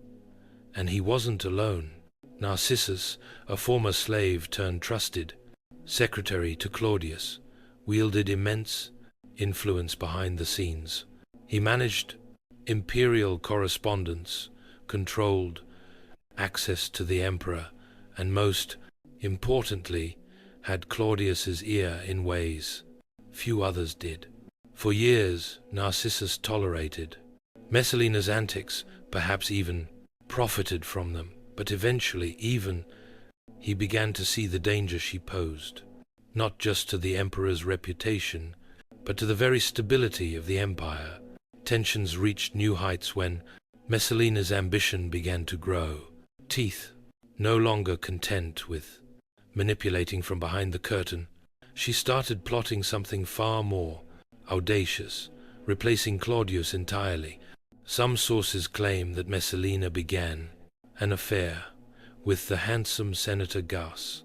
And he wasn't alone. Narcissus, a former slave turned trusted secretary to Claudius, wielded immense influence behind the scenes. He managed imperial correspondence, controlled access to the emperor, and most importantly, had Claudius's ear in ways few others did. For years, Narcissus tolerated Messalina's antics, perhaps even profited from them, but eventually he began to see the danger she posed, not just to the emperor's reputation, but to the very stability of the empire. Tensions reached new heights when Messalina's ambition began to grow. Teeth, no longer content with manipulating from behind the curtain, she started plotting something far more audacious, replacing Claudius entirely. Some sources claim that Messalina began an affair with the handsome Senator Gus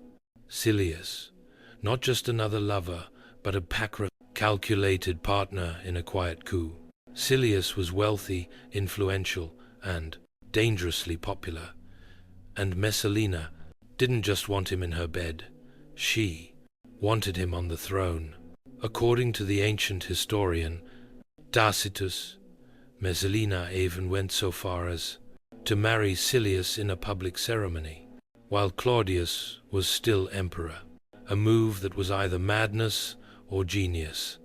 Silius, not just another lover, but a calculated partner in a quiet coup. Silius was wealthy, influential, and dangerously popular, and Messalina didn't just want him in her bed, she wanted him on the throne. According to the ancient historian Tacitus, Messalina even went so far as to marry Silius in a public ceremony, while Claudius was still emperor, a move that was either madness or genius,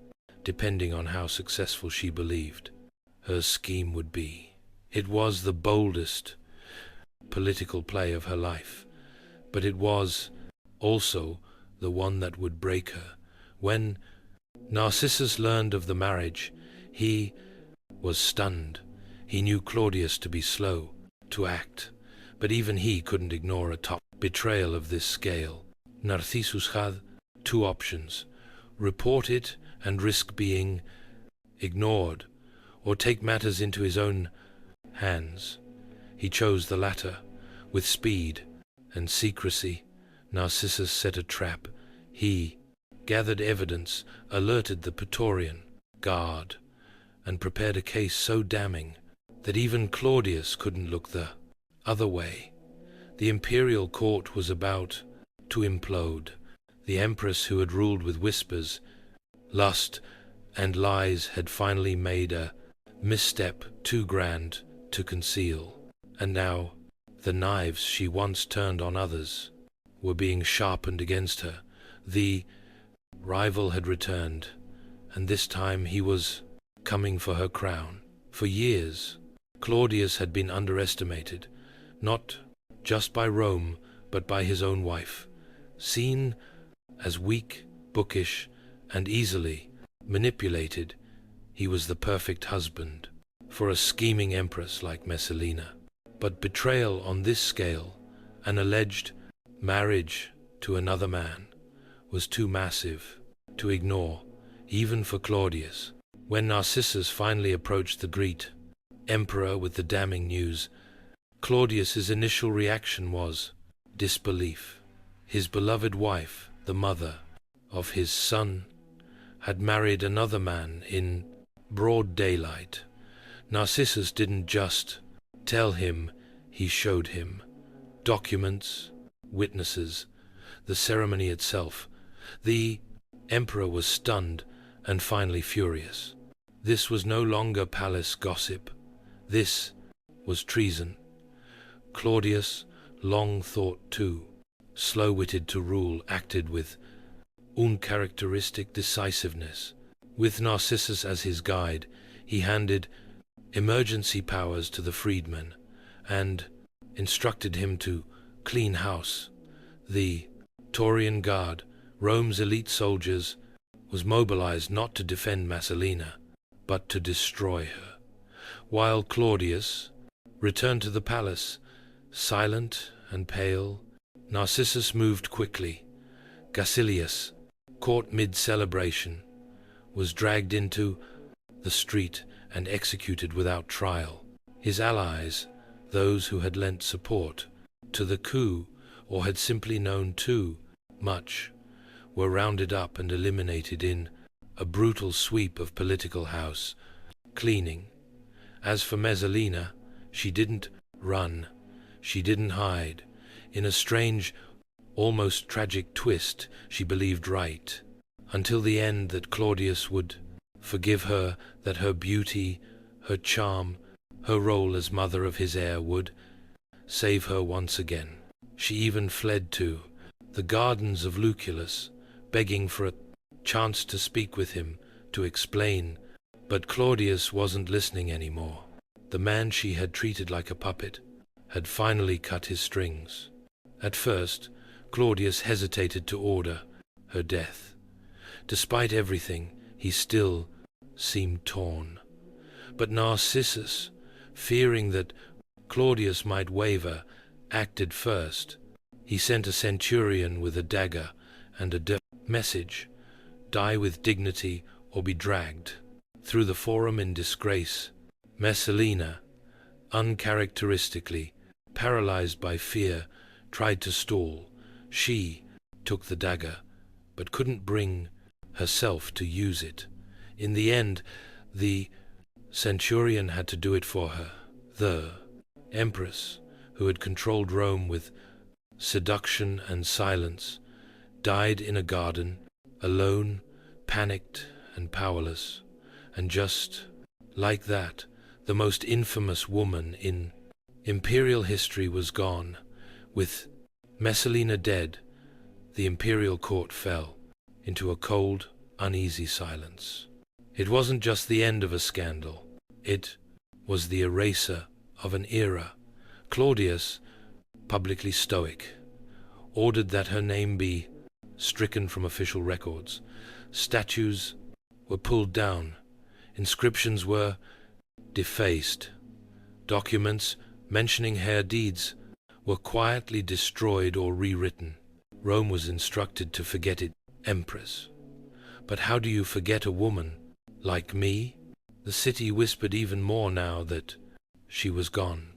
depending on how successful she believed her scheme would be. It was the boldest political play of her life, but it was also the one that would break her. When Narcissus learned of the marriage, he was stunned. He knew Claudius to be slow to act, but even he couldn't ignore a top betrayal of this scale. Narcissus had two options: report it and risk being ignored, or take matters into his own hands. He chose the latter. With speed and secrecy, Narcissus set a trap. He gathered evidence, alerted the Praetorian Guard, and prepared a case so damning that even Claudius couldn't look the other way. The imperial court was about to implode. The empress, who had ruled with whispers, lust, and lies, had finally made a misstep too grand to conceal. And now the knives she once turned on others were being sharpened against her. The rival had returned, and this time he was coming for her crown. For years, Claudius had been underestimated, not just by Rome, but by his own wife. Seen as weak, bookish, and easily manipulated, he was the perfect husband for a scheming empress like Messalina. But betrayal on this scale, an alleged marriage to another man, was too massive to ignore, even for Claudius. When Narcissus finally approached the Greek emperor with the damning news, Claudius's initial reaction was disbelief. His beloved wife, the mother of his son, had married another man in broad daylight. Narcissus didn't just tell him, he showed him documents, witnesses, the ceremony itself. The emperor was stunned and finally furious. This was no longer palace gossip. This was treason. Claudius, long thought too slow-witted to rule, acted with uncharacteristic decisiveness. With Narcissus as his guide, he handed emergency powers to the freedman and instructed him to clean house. The Praetorian Guard, Rome's elite soldiers, was mobilized not to defend Messalina, but to destroy her. While Claudius returned to the palace, silent and pale, Narcissus moved quickly. Gasilius, caught mid-celebration, was dragged into the street and executed without trial. His allies, those who had lent support to the coup or had simply known too much, were rounded up and eliminated in a brutal sweep of political house cleaning. As for Messalina, she didn't run, she didn't hide. In a strange, almost tragic twist, she believed right, until the end, that Claudius would forgive her, that her beauty, her charm, her role as mother of his heir would save her once again. She even fled to the gardens of Lucullus, begging for a chanced to speak with him, to explain, but Claudius wasn't listening anymore. The man she had treated like a puppet had finally cut his strings. At first, Claudius hesitated to order her death. Despite everything, he still seemed torn. But Narcissus, fearing that Claudius might waver, acted first. He sent a centurion with a dagger and a message: die with dignity or be dragged through the forum in disgrace. Messalina, uncharacteristically paralyzed by fear, tried to stall. She took the dagger, but couldn't bring herself to use it. In the end, the centurion had to do it for her. The empress, who had controlled Rome with seduction and silence, died in a garden, alone, panicked and powerless. And just like that, the most infamous woman in imperial history was gone. With Messalina dead, the imperial court fell into a cold, uneasy silence. It wasn't just the end of a scandal. It was the eraser of an era. Claudius, publicly stoic, ordered that her name be stricken from official records. Statues were pulled down. Inscriptions were defaced. Documents mentioning her deeds were quietly destroyed or rewritten. Rome was instructed to forget it. Empress. But how do you forget a woman like me? The city whispered even more now that she was gone.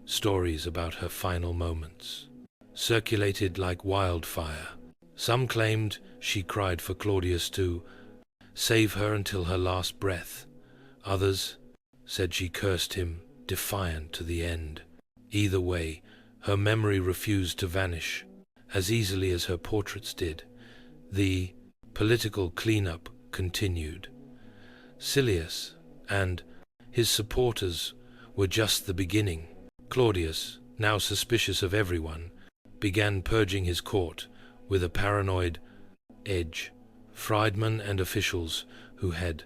Stories about her final moments circulated like wildfire. Some claimed she cried for Claudius to save her until her last breath. Others said she cursed him, defiant to the end. Either way, her memory refused to vanish as easily as her portraits did. The political cleanup continued. Silius and his supporters were just the beginning. Claudius, now suspicious of everyone, began purging his court with a paranoid edge. Freedmen and officials who had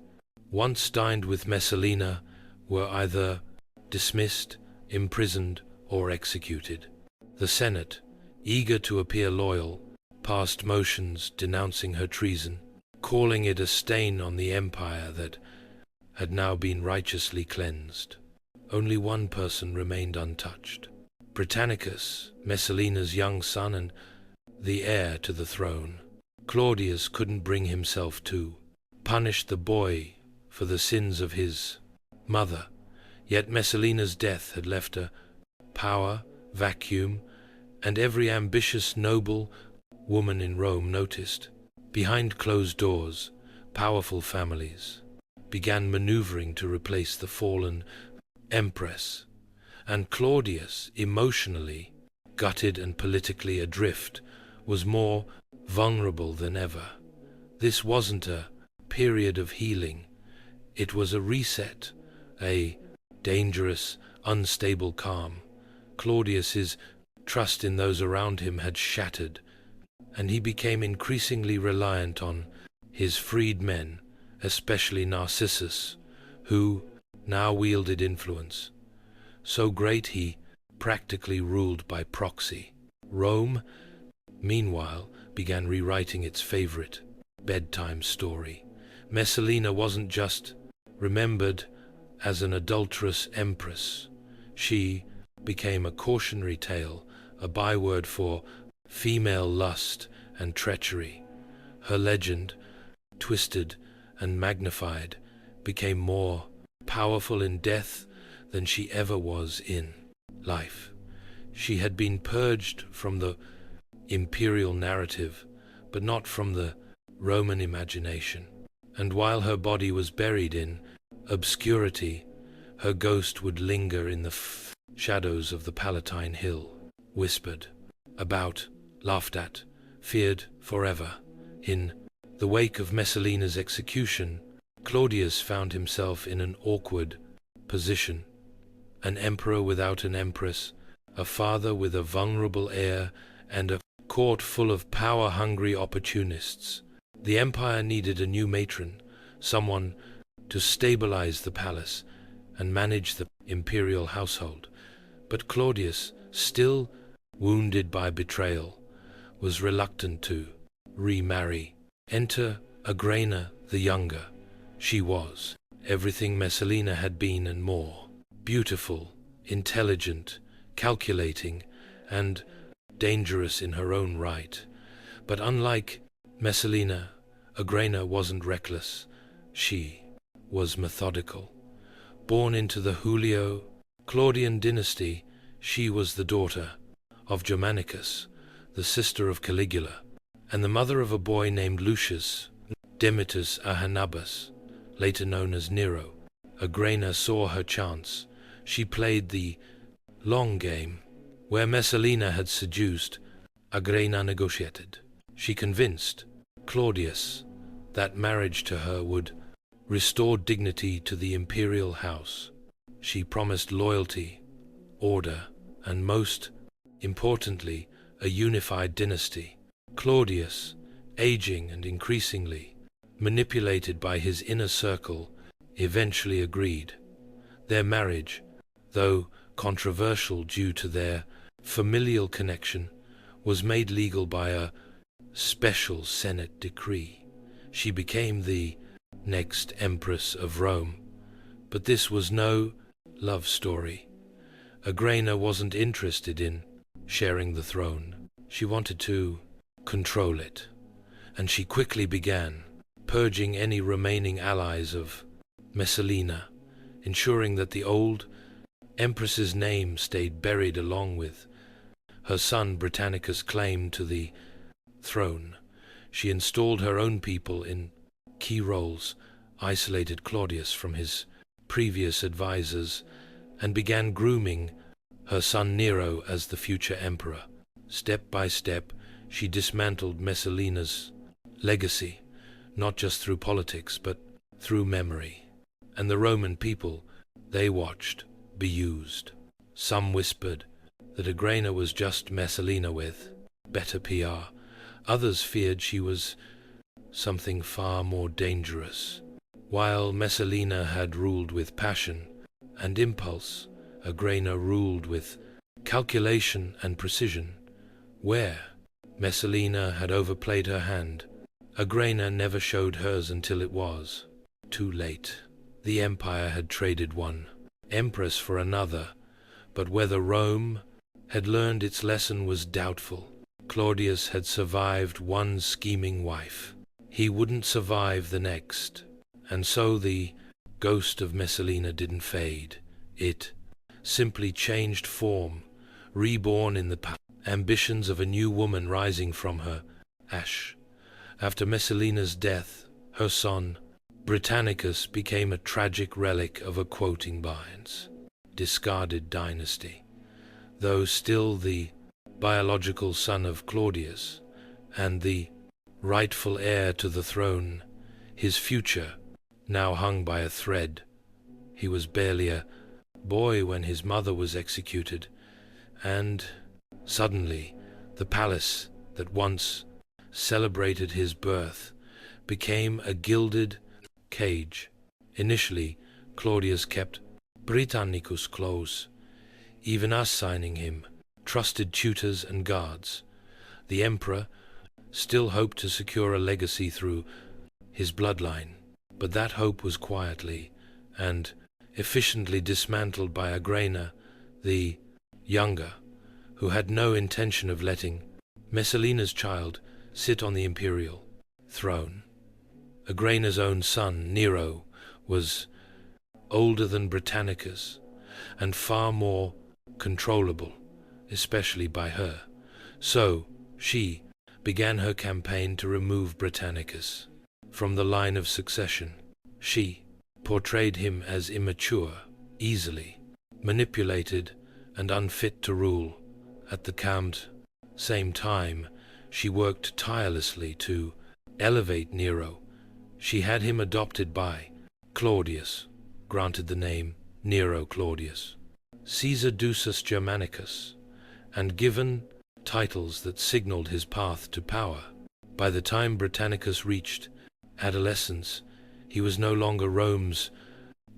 once dined with Messalina were either dismissed, imprisoned, or executed. The Senate, eager to appear loyal, passed motions denouncing her treason, calling it a stain on the empire that had now been righteously cleansed. Only one person remained untouched: Britannicus, Messalina's young son and the heir to the throne. Claudius couldn't bring himself to punish the boy for the sins of his mother, yet Messalina's death had left a power vacuum, and every ambitious, noble woman in Rome noticed. Behind closed doors, powerful families began maneuvering to replace the fallen empress, and Claudius, emotionally gutted and politically adrift, was more vulnerable than ever. This wasn't a period of healing. It was a reset, a dangerous, unstable calm. Claudius's trust in those around him had shattered, and he became increasingly reliant on his freed men, especially Narcissus, who now wielded influence so great he practically ruled by proxy. Rome, meanwhile, began rewriting its favorite bedtime story. Messalina wasn't just remembered as an adulterous empress. She became a cautionary tale, a byword for female lust and treachery. Her legend, twisted and magnified, became more powerful in death than she ever was in life. She had been purged from the imperial narrative, but not from the Roman imagination. And while her body was buried in obscurity, her ghost would linger in the shadows of the Palatine Hill, whispered about, laughed at, feared forever. In the wake of Messalina's execution, Claudius found himself in an awkward position: an emperor without an empress, a father with a vulnerable heir, and a court full of power-hungry opportunists. The empire needed a new matron, someone to stabilize the palace and manage the imperial household. But Claudius, still wounded by betrayal, was reluctant to remarry. Enter Agrena the younger. She was everything Messalina had been and more. Beautiful, intelligent, calculating, and dangerous in her own right. But unlike Messalina, Agrena wasn't reckless. She was methodical. Born into the Julio-Claudian dynasty, she was the daughter of Germanicus, the sister of Caligula, and the mother of a boy named Lucius Demetius Ahenabus, later known as Nero. Agrena saw her chance. She played the long game. Where Messalina had seduced, Agrena negotiated. She convinced Claudius that marriage to her would restore dignity to the imperial house. She promised loyalty, order, and most importantly, a unified dynasty. Claudius, aging and increasingly manipulated by his inner circle, eventually agreed. Their marriage, though controversial due to their familial connection, was made legal by a special Senate decree. She became the next Empress of Rome. But this was no love story. Agrena wasn't interested in sharing the throne. She wanted to control it, and she quickly began purging any remaining allies of Messalina, ensuring that the old Empress's name stayed buried along with her son Britannicus' claim to the throne. She installed her own people in key roles, isolated Claudius from his previous advisors, and began grooming her son Nero as the future emperor. Step by step, she dismantled Messalina's legacy, not just through politics, but through memory. And the Roman people, they watched, beused. Some whispered that Agrena was just Messalina with better PR. Others feared she was something far more dangerous. While Messalina had ruled with passion and impulse, Agrena ruled with calculation and precision. Where Messalina had overplayed her hand, Agrena never showed hers until it was too late. The empire had traded one empress for another, but whether Rome had learned its lesson was doubtful. Claudius had survived one scheming wife. He wouldn't survive the next. And so the ghost of Messalina didn't fade. It simply changed form, reborn in the ambitions of a new woman rising from her ash. After Messalina's death, her son, Britannicus, became a tragic relic of a quoting binds, discarded dynasty. Though still the biological son of Claudius and the rightful heir to the throne, his future now hung by a thread. He was barely a boy when his mother was executed, and suddenly the palace that once celebrated his birth became a gilded cage. Initially, Claudius kept Britannicus close, even assigning him trusted tutors and guards. The emperor still hoped to secure a legacy through his bloodline, but that hope was quietly and efficiently dismantled by Agrena the younger, who had no intention of letting Messalina's child sit on the imperial throne. Agrena's own son, Nero, was older than Britannicus and far more controllable, especially by her. So she began her campaign to remove Britannicus from the line of succession. She portrayed him as immature, easily manipulated, and unfit to rule. At the same time, she worked tirelessly to elevate Nero. She had him adopted by Claudius, granted the name Nero Claudius, Caesar Drusus Germanicus, and given titles that signaled his path to power. By the time Britannicus reached adolescence, he was no longer Rome's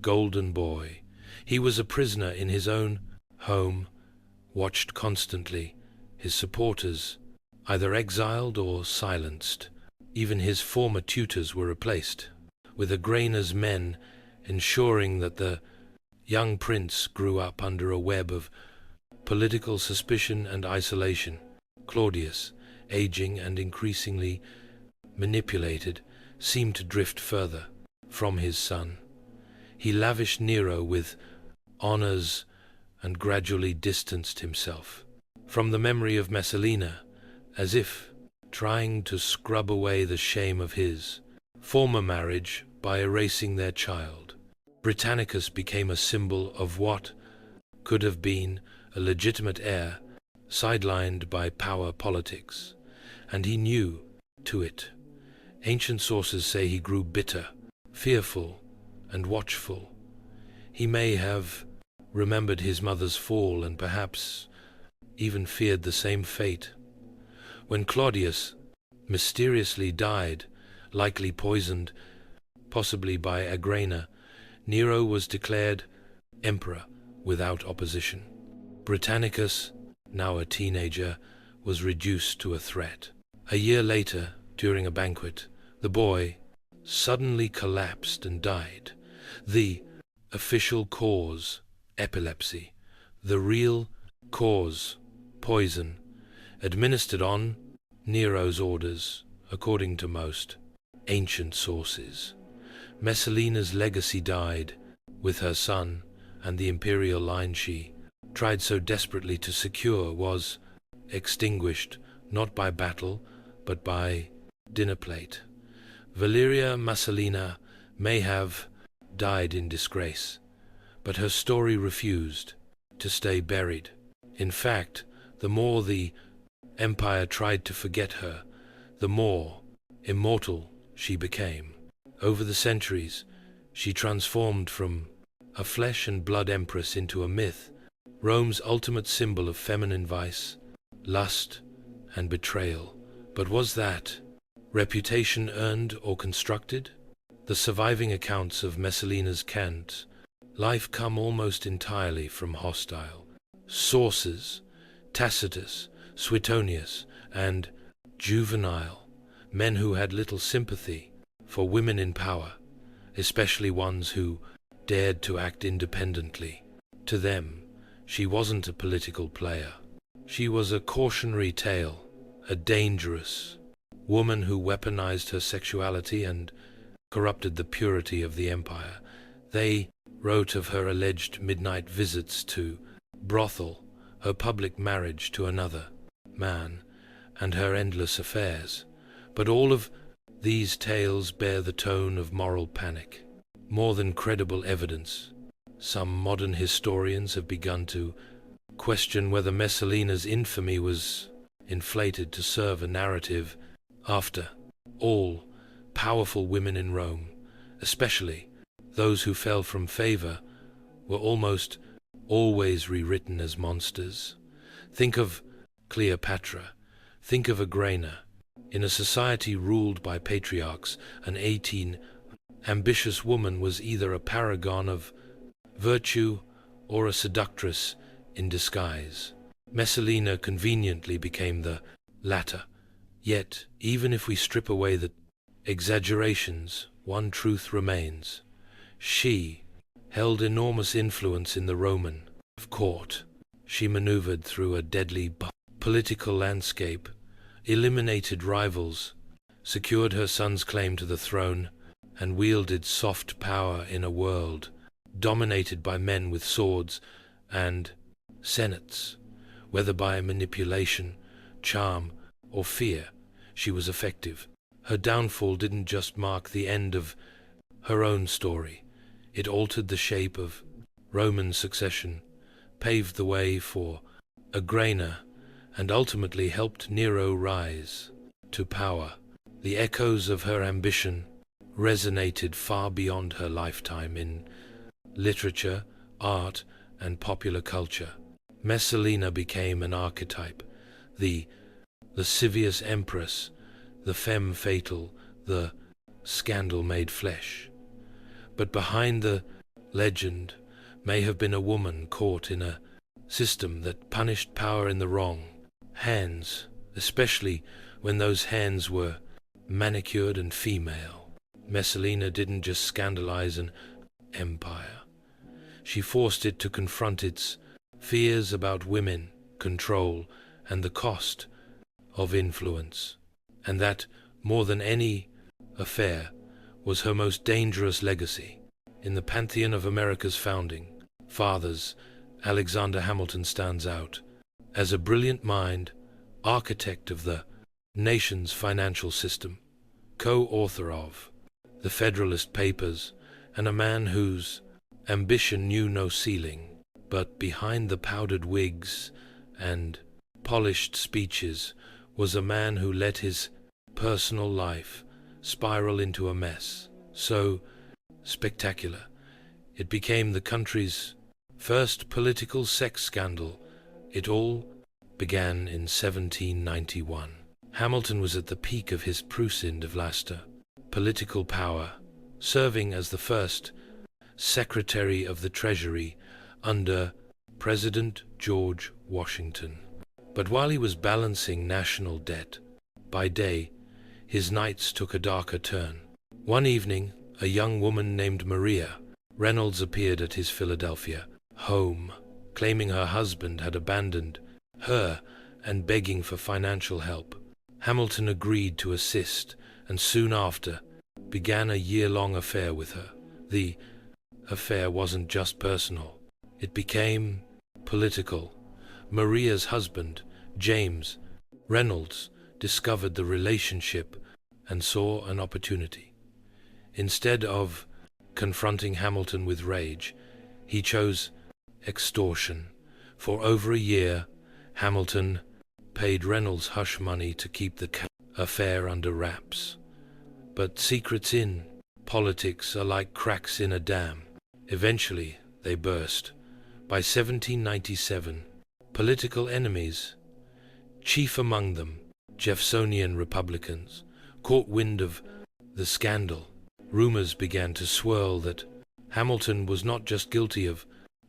golden boy. He was a prisoner in his own home, watched constantly, his supporters either exiled or silenced. Even his former tutors were replaced, with Agrayna's men ensuring that the young prince grew up under a web of political suspicion and isolation. Claudius, aging and increasingly manipulated, seemed to drift further from his son. He lavished Nero with honors and gradually distanced himself from the memory of Messalina, as if trying to scrub away the shame of his former marriage by erasing their child. Britannicus became a symbol of what could have been a legitimate heir, sidelined by power politics, and he knew to it. Ancient sources say he grew bitter, fearful, and watchful. He may have remembered his mother's fall and perhaps even feared the same fate. When Claudius mysteriously died, likely poisoned, possibly by Agrayna, Nero was declared emperor without opposition. Britannicus, now a teenager, was reduced to a threat. A year later, during a banquet, the boy suddenly collapsed and died. The official cause, epilepsy. The real cause, poison, administered on Nero's orders, according to most ancient sources. Messalina's legacy died with her son, and the imperial line she tried so desperately to secure was extinguished not by battle, but by dinner plate. Valeria Messalina may have died in disgrace, but her story refused to stay buried. In fact, the more the empire tried to forget her, the more immortal she became. Over the centuries, she transformed from a flesh and blood empress into a myth, Rome's ultimate symbol of feminine vice, lust, and betrayal. But was that reputation earned or constructed? The surviving accounts of Messalina's cant life come almost entirely from hostile sources. Tacitus, Suetonius, and Juvenal, men who had little sympathy for women in power, especially ones who dared to act independently. To them, she wasn't a political player. She was a cautionary tale, a dangerous woman who weaponized her sexuality and corrupted the purity of the empire. They wrote of her alleged midnight visits to brothel, her public marriage to another man, and her endless affairs. But all of these tales bear the tone of moral panic, more than credible evidence. Some modern historians have begun to question whether Messalina's infamy was inflated to serve a narrative. After all, powerful women in Rome, especially those who fell from favor, were almost always rewritten as monsters. Think of Cleopatra, think of Agrayna. In a society ruled by patriarchs, an ambitious woman was either a paragon of virtue or a seductress in disguise. Messalina conveniently became the latter. Yet, even if we strip away the exaggerations, one truth remains. She held enormous influence in the Roman court. She maneuvered through a deadly political landscape, eliminated rivals, secured her son's claim to the throne, and wielded soft power in a world dominated by men with swords and senates. Whether by manipulation, charm, or fear, she was effective. Her downfall didn't just mark the end of her own story. It altered the shape of Roman succession, paved the way for Agrayna, and ultimately helped Nero rise to power. The echoes of her ambition resonated far beyond her lifetime in literature, art, and popular culture. Messalina became an archetype, the lascivious empress, the femme fatale, the scandal made flesh. But behind the legend may have been a woman caught in a system that punished power in the wrong hands, especially when those hands were manicured and female. Messalina didn't just scandalize an empire. She forced it to confront its fears about women, control, and the cost of influence. And that, more than any affair, was her most dangerous legacy. In the pantheon of America's founding fathers, Alexander Hamilton stands out as a brilliant mind, architect of the nation's financial system, co-author of the Federalist Papers, and a man whose ambition knew no ceiling. But behind the powdered wigs and polished speeches was a man who let his personal life spiral into a mess so spectacular it became the country's first political sex scandal. It all began in 1791. Hamilton was at the peak of his Prussian of Leicester political power, serving as the first Secretary of the Treasury under President George Washington. But while he was balancing national debt by day, his nights took a darker turn. One evening, a young woman named Maria Reynolds appeared at his Philadelphia home, claiming her husband had abandoned her and begging for financial help. Hamilton agreed to assist and soon after began a year-long affair with her. The affair wasn't just personal. It became political. Maria's husband, James Reynolds, discovered the relationship and saw an opportunity. Instead of confronting Hamilton with rage, he chose extortion. For over a year, Hamilton paid Reynolds hush money to keep the affair under wraps. But secrets in politics are like cracks in a dam. Eventually, they burst. By 1797, political enemies, chief among them Jeffersonian Republicans, caught wind of the scandal. Rumors began to swirl that Hamilton was not just guilty of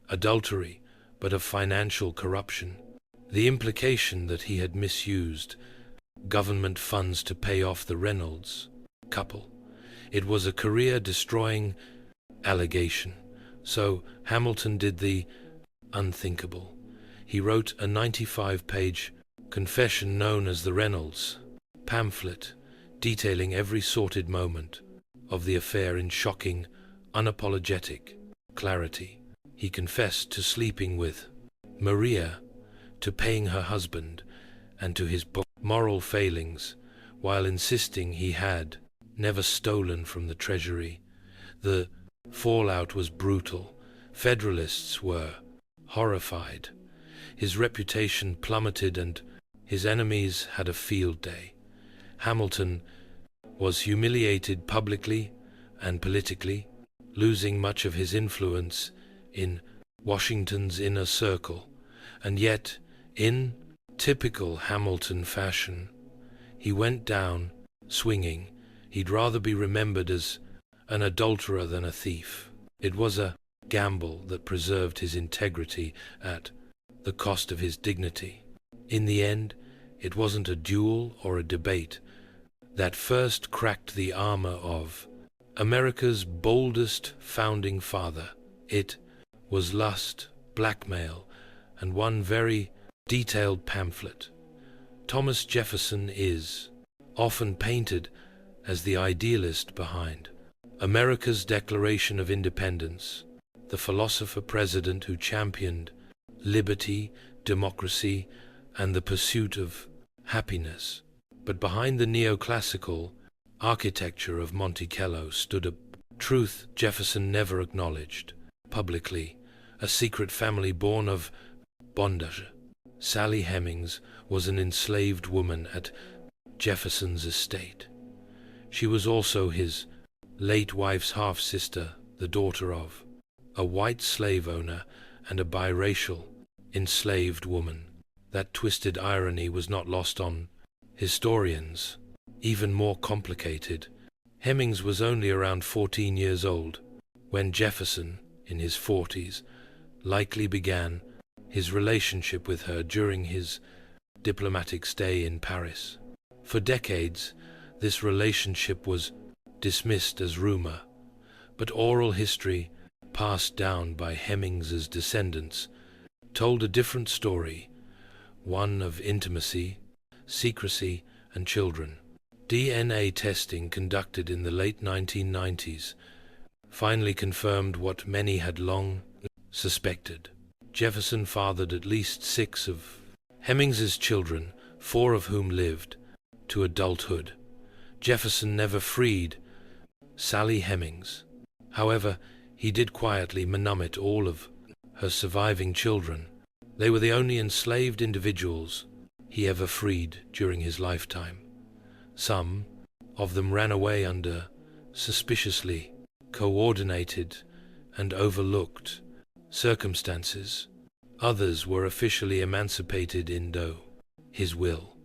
adultery, but of financial corruption. The implication that he had misused government funds to pay off the Reynolds couple. It was a career-destroying allegation. So Hamilton did the unthinkable. He wrote a 95-page confession known as the Reynolds pamphlet, detailing every sordid moment of the affair in shocking, unapologetic clarity. He confessed to sleeping with Maria, to paying her husband, and to his moral failings, while insisting he had never stolen from the Treasury. The fallout was brutal. Federalists were horrified. His reputation plummeted and his enemies had a field day. Hamilton was humiliated publicly and politically, losing much of his influence in Washington's inner circle. And yet, in typical Hamilton fashion, he went down swinging. He'd rather be remembered as an adulterer than a thief. It was a gamble that preserved his integrity at the cost of his dignity. In the end, it wasn't a duel or a debate that first cracked the armor of America's boldest founding father. It was lust, blackmail, and one very detailed pamphlet. Thomas Jefferson is often painted as the idealist behind America's Declaration of Independence, the philosopher-president who championed liberty, democracy, and the pursuit of happiness. But behind the neoclassical architecture of Monticello stood a truth Jefferson never acknowledged publicly, a secret family born of bondage. Sally Hemings was an enslaved woman at Jefferson's estate. She was also his late wife's half-sister, the daughter of a white slave owner and a biracial enslaved woman. That twisted irony was not lost on historians. even more complicated. Hemmings was only around 14 years old when Jefferson, in his 40s, likely began his relationship with her during his diplomatic stay in Paris. For decades, this relationship was dismissed as rumor, but oral history, passed down by Hemmings's descendants, told a different story, one of intimacy, secrecy, and children. DNA testing conducted in the late 1990s finally confirmed what many had long suspected. Jefferson fathered at least 6 of Hemmings's children, 4 of whom lived to adulthood. Jefferson never freed Sally Hemings. However, he did quietly manumit all of her surviving children. They were the only enslaved individuals he ever freed during his lifetime. Some of them ran away under suspiciously coordinated and overlooked circumstances. Others were officially emancipated in his will.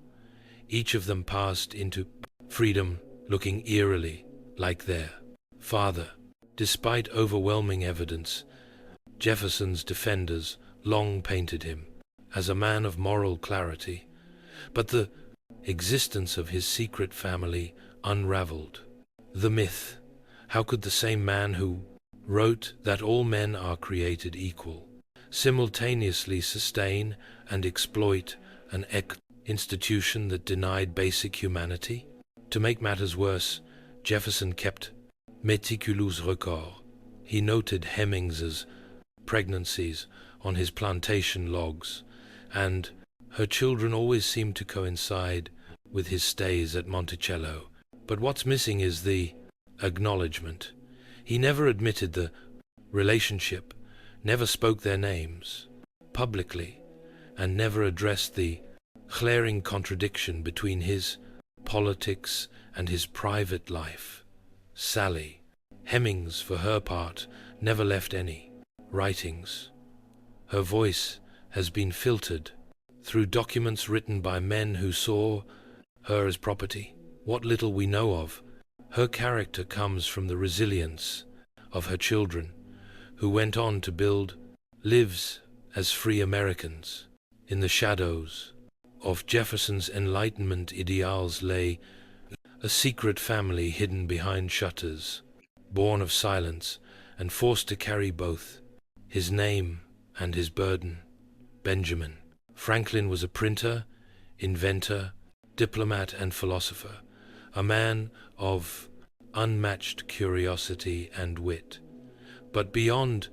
Each of them passed into freedom looking eerily like their father. Despite overwhelming evidence, Jefferson's defenders long painted him as a man of moral clarity, but the existence of his secret family unraveled the myth. How could the same man who wrote that all men are created equal simultaneously sustain and exploit an institution that denied basic humanity? To make matters worse, Jefferson kept meticulous record. He noted Hemmings's pregnancies on his plantation logs, and her children always seemed to coincide with his stays at Monticello. But what's missing is the acknowledgement. He never admitted the relationship, never spoke their names publicly, and never addressed the glaring contradiction between his politics and his private life. Sally Hemings, for her part, never left any writings. Her voice has been filtered through documents written by men who saw her as property. What little we know of her character comes from the resilience of her children, who went on to build lives as free Americans. In the shadows of Jefferson's Enlightenment ideals lay a secret family hidden behind shutters, born of silence and forced to carry both his name and his burden. Benjamin Franklin was a printer, inventor, diplomat, and philosopher, a man of unmatched curiosity and wit. But beyond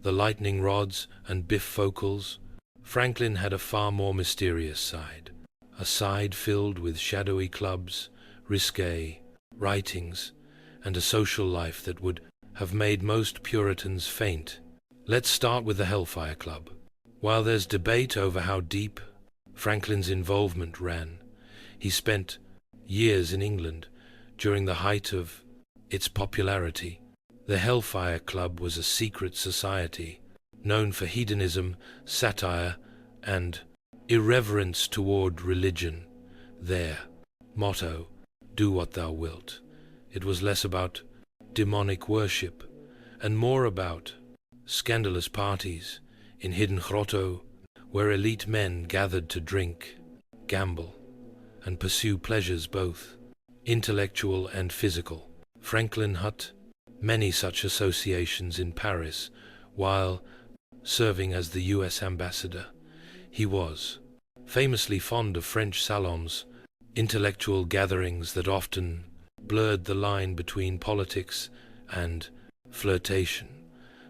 the lightning rods and bifocals, Franklin had a far more mysterious side, a side filled with shadowy clubs, risque writings, and a social life that would have made most Puritans faint. Let's start with the Hellfire Club. While there's debate over how deep Franklin's involvement ran, he spent years in England during the height of its popularity. The Hellfire Club was a secret society known for hedonism, satire, and irreverence toward religion. Their motto, "Do what thou wilt." It was less about demonic worship and more about scandalous parties in hidden grotto where elite men gathered to drink, gamble, and pursue pleasures both intellectual and physical. Franklin had many such associations in Paris while serving as the U.S. ambassador. He was famously fond of French salons, intellectual gatherings that often blurred the line between politics and flirtation.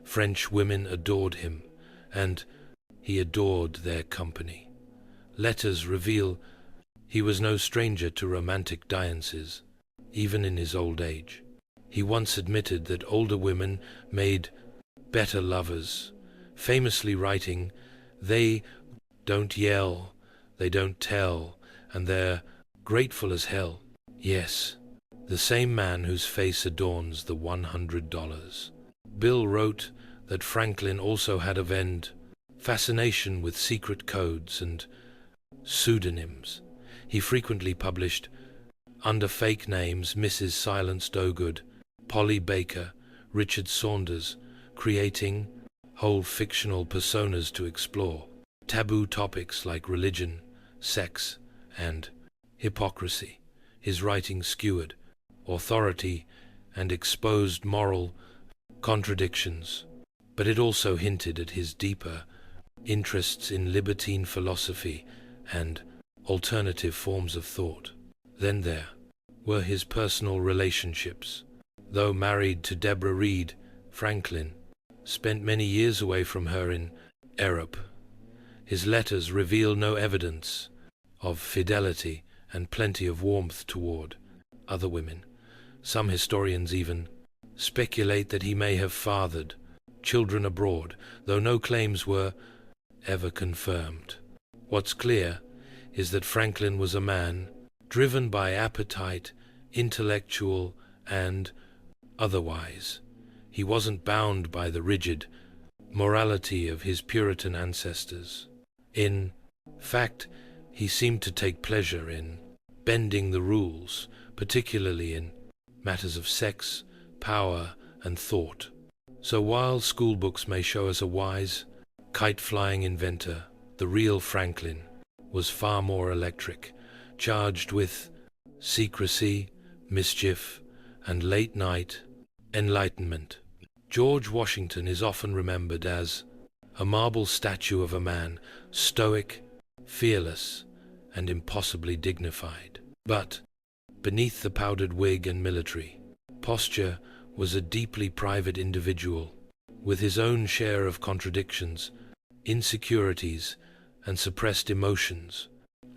French women adored him, and he adored their company. Letters reveal he was no stranger to romantic dances, even in his old age. He once admitted that older women made better lovers, famously writing, "They don't yell, they don't tell, and they're grateful as hell." Yes, the same man whose face adorns the $100. Bill wrote that Franklin also had a fascination with secret codes and pseudonyms. He frequently published under fake names Mrs. Silence Dogood, Polly Baker, Richard Saunders, creating whole fictional personas to explore taboo topics like religion, sex, and hypocrisy. His writing skewered authority and exposed moral contradictions, but it also hinted at his deeper interests in libertine philosophy and alternative forms of thought. Then there were his personal relationships. Though married to Deborah Reed, Franklin spent many years away from her in Europe. His letters reveal no evidence of fidelity and plenty of warmth toward other women. Some historians even speculate that he may have fathered children abroad, though no claims were ever confirmed. What's clear is that Franklin was a man driven by appetite, intellectual and otherwise. He wasn't bound by the rigid morality of his Puritan ancestors. In fact, he seemed to take pleasure in bending the rules, particularly in matters of sex, power, and thought. So while school books may show us a wise, kite-flying inventor, the real Franklin was far more electric, charged with secrecy, mischief, and late-night enlightenment. George Washington is often remembered as a marble statue of a man, stoic, fearless, and impossibly dignified. But beneath the powdered wig and military posture was a deeply private individual, with his own share of contradictions, insecurities, and suppressed emotions.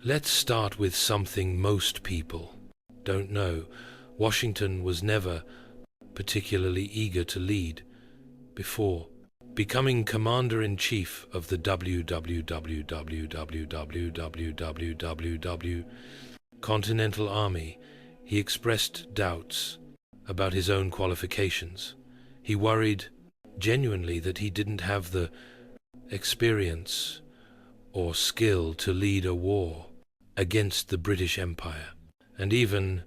Let's start with something most people don't know. Washington was never particularly eager to lead. Before becoming commander-in-chief of the WWW Continental Army, he expressed doubts about his own qualifications. He worried genuinely that he didn't have the experience or skill to lead a war against the British Empire. And even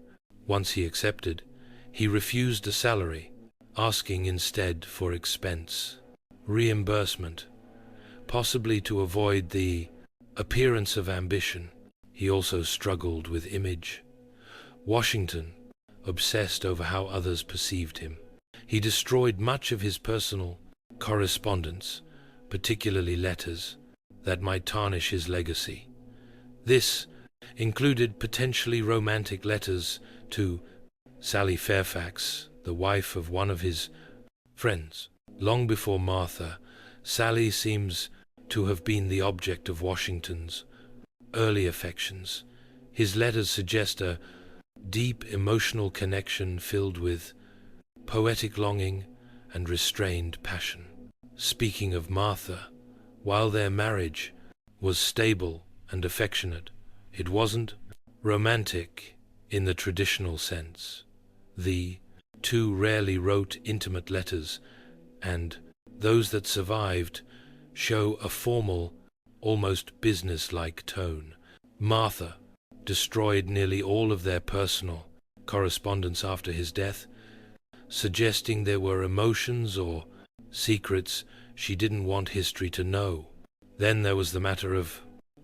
once he accepted, he refused a salary, asking instead for expense reimbursement, possibly to avoid the appearance of ambition. He also struggled with image. Washington obsessed over how others perceived him. He destroyed much of his personal correspondence, particularly letters that might tarnish his legacy. This included potentially romantic letters to Sally Fairfax, the wife of one of his friends. Long before Martha, Sally seems to have been the object of Washington's early affections. His letters suggest a deep emotional connection filled with poetic longing and restrained passion. Speaking of Martha, while their marriage was stable and affectionate, it wasn't romantic in the traditional sense. The two rarely wrote intimate letters, and those that survived show a formal, almost business-like tone. Martha destroyed nearly all of their personal correspondence after his death, suggesting there were emotions or secrets she didn't want history to know. Then there was the matter of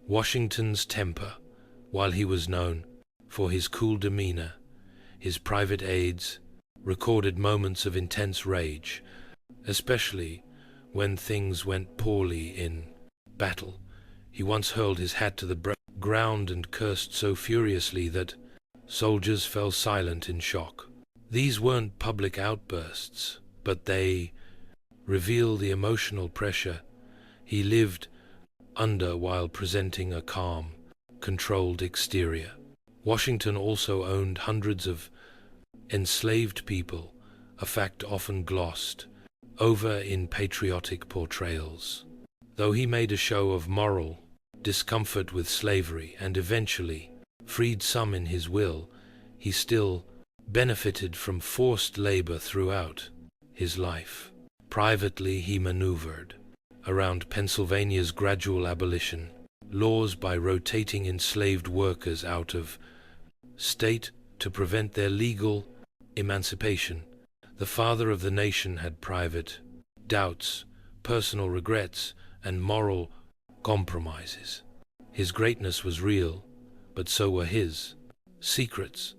Washington's temper. While he was known for his cool demeanor, his private aides recorded moments of intense rage, especially when things went poorly in battle. He once hurled his hat to the ground and cursed so furiously that soldiers fell silent in shock. These weren't public outbursts, but they reveal the emotional pressure he lived under while presenting a calm, controlled exterior. Washington also owned hundreds of enslaved people, a fact often glossed over in patriotic portrayals. Though he made a show of moral discomfort with slavery and eventually freed some in his will, he still benefited from forced labor throughout his life. Privately, he maneuvered around Pennsylvania's gradual abolition laws by rotating enslaved workers out of state to prevent their legal emancipation. The father of the nation had private doubts, personal regrets, and moral compromises. His greatness was real, but so were his secrets,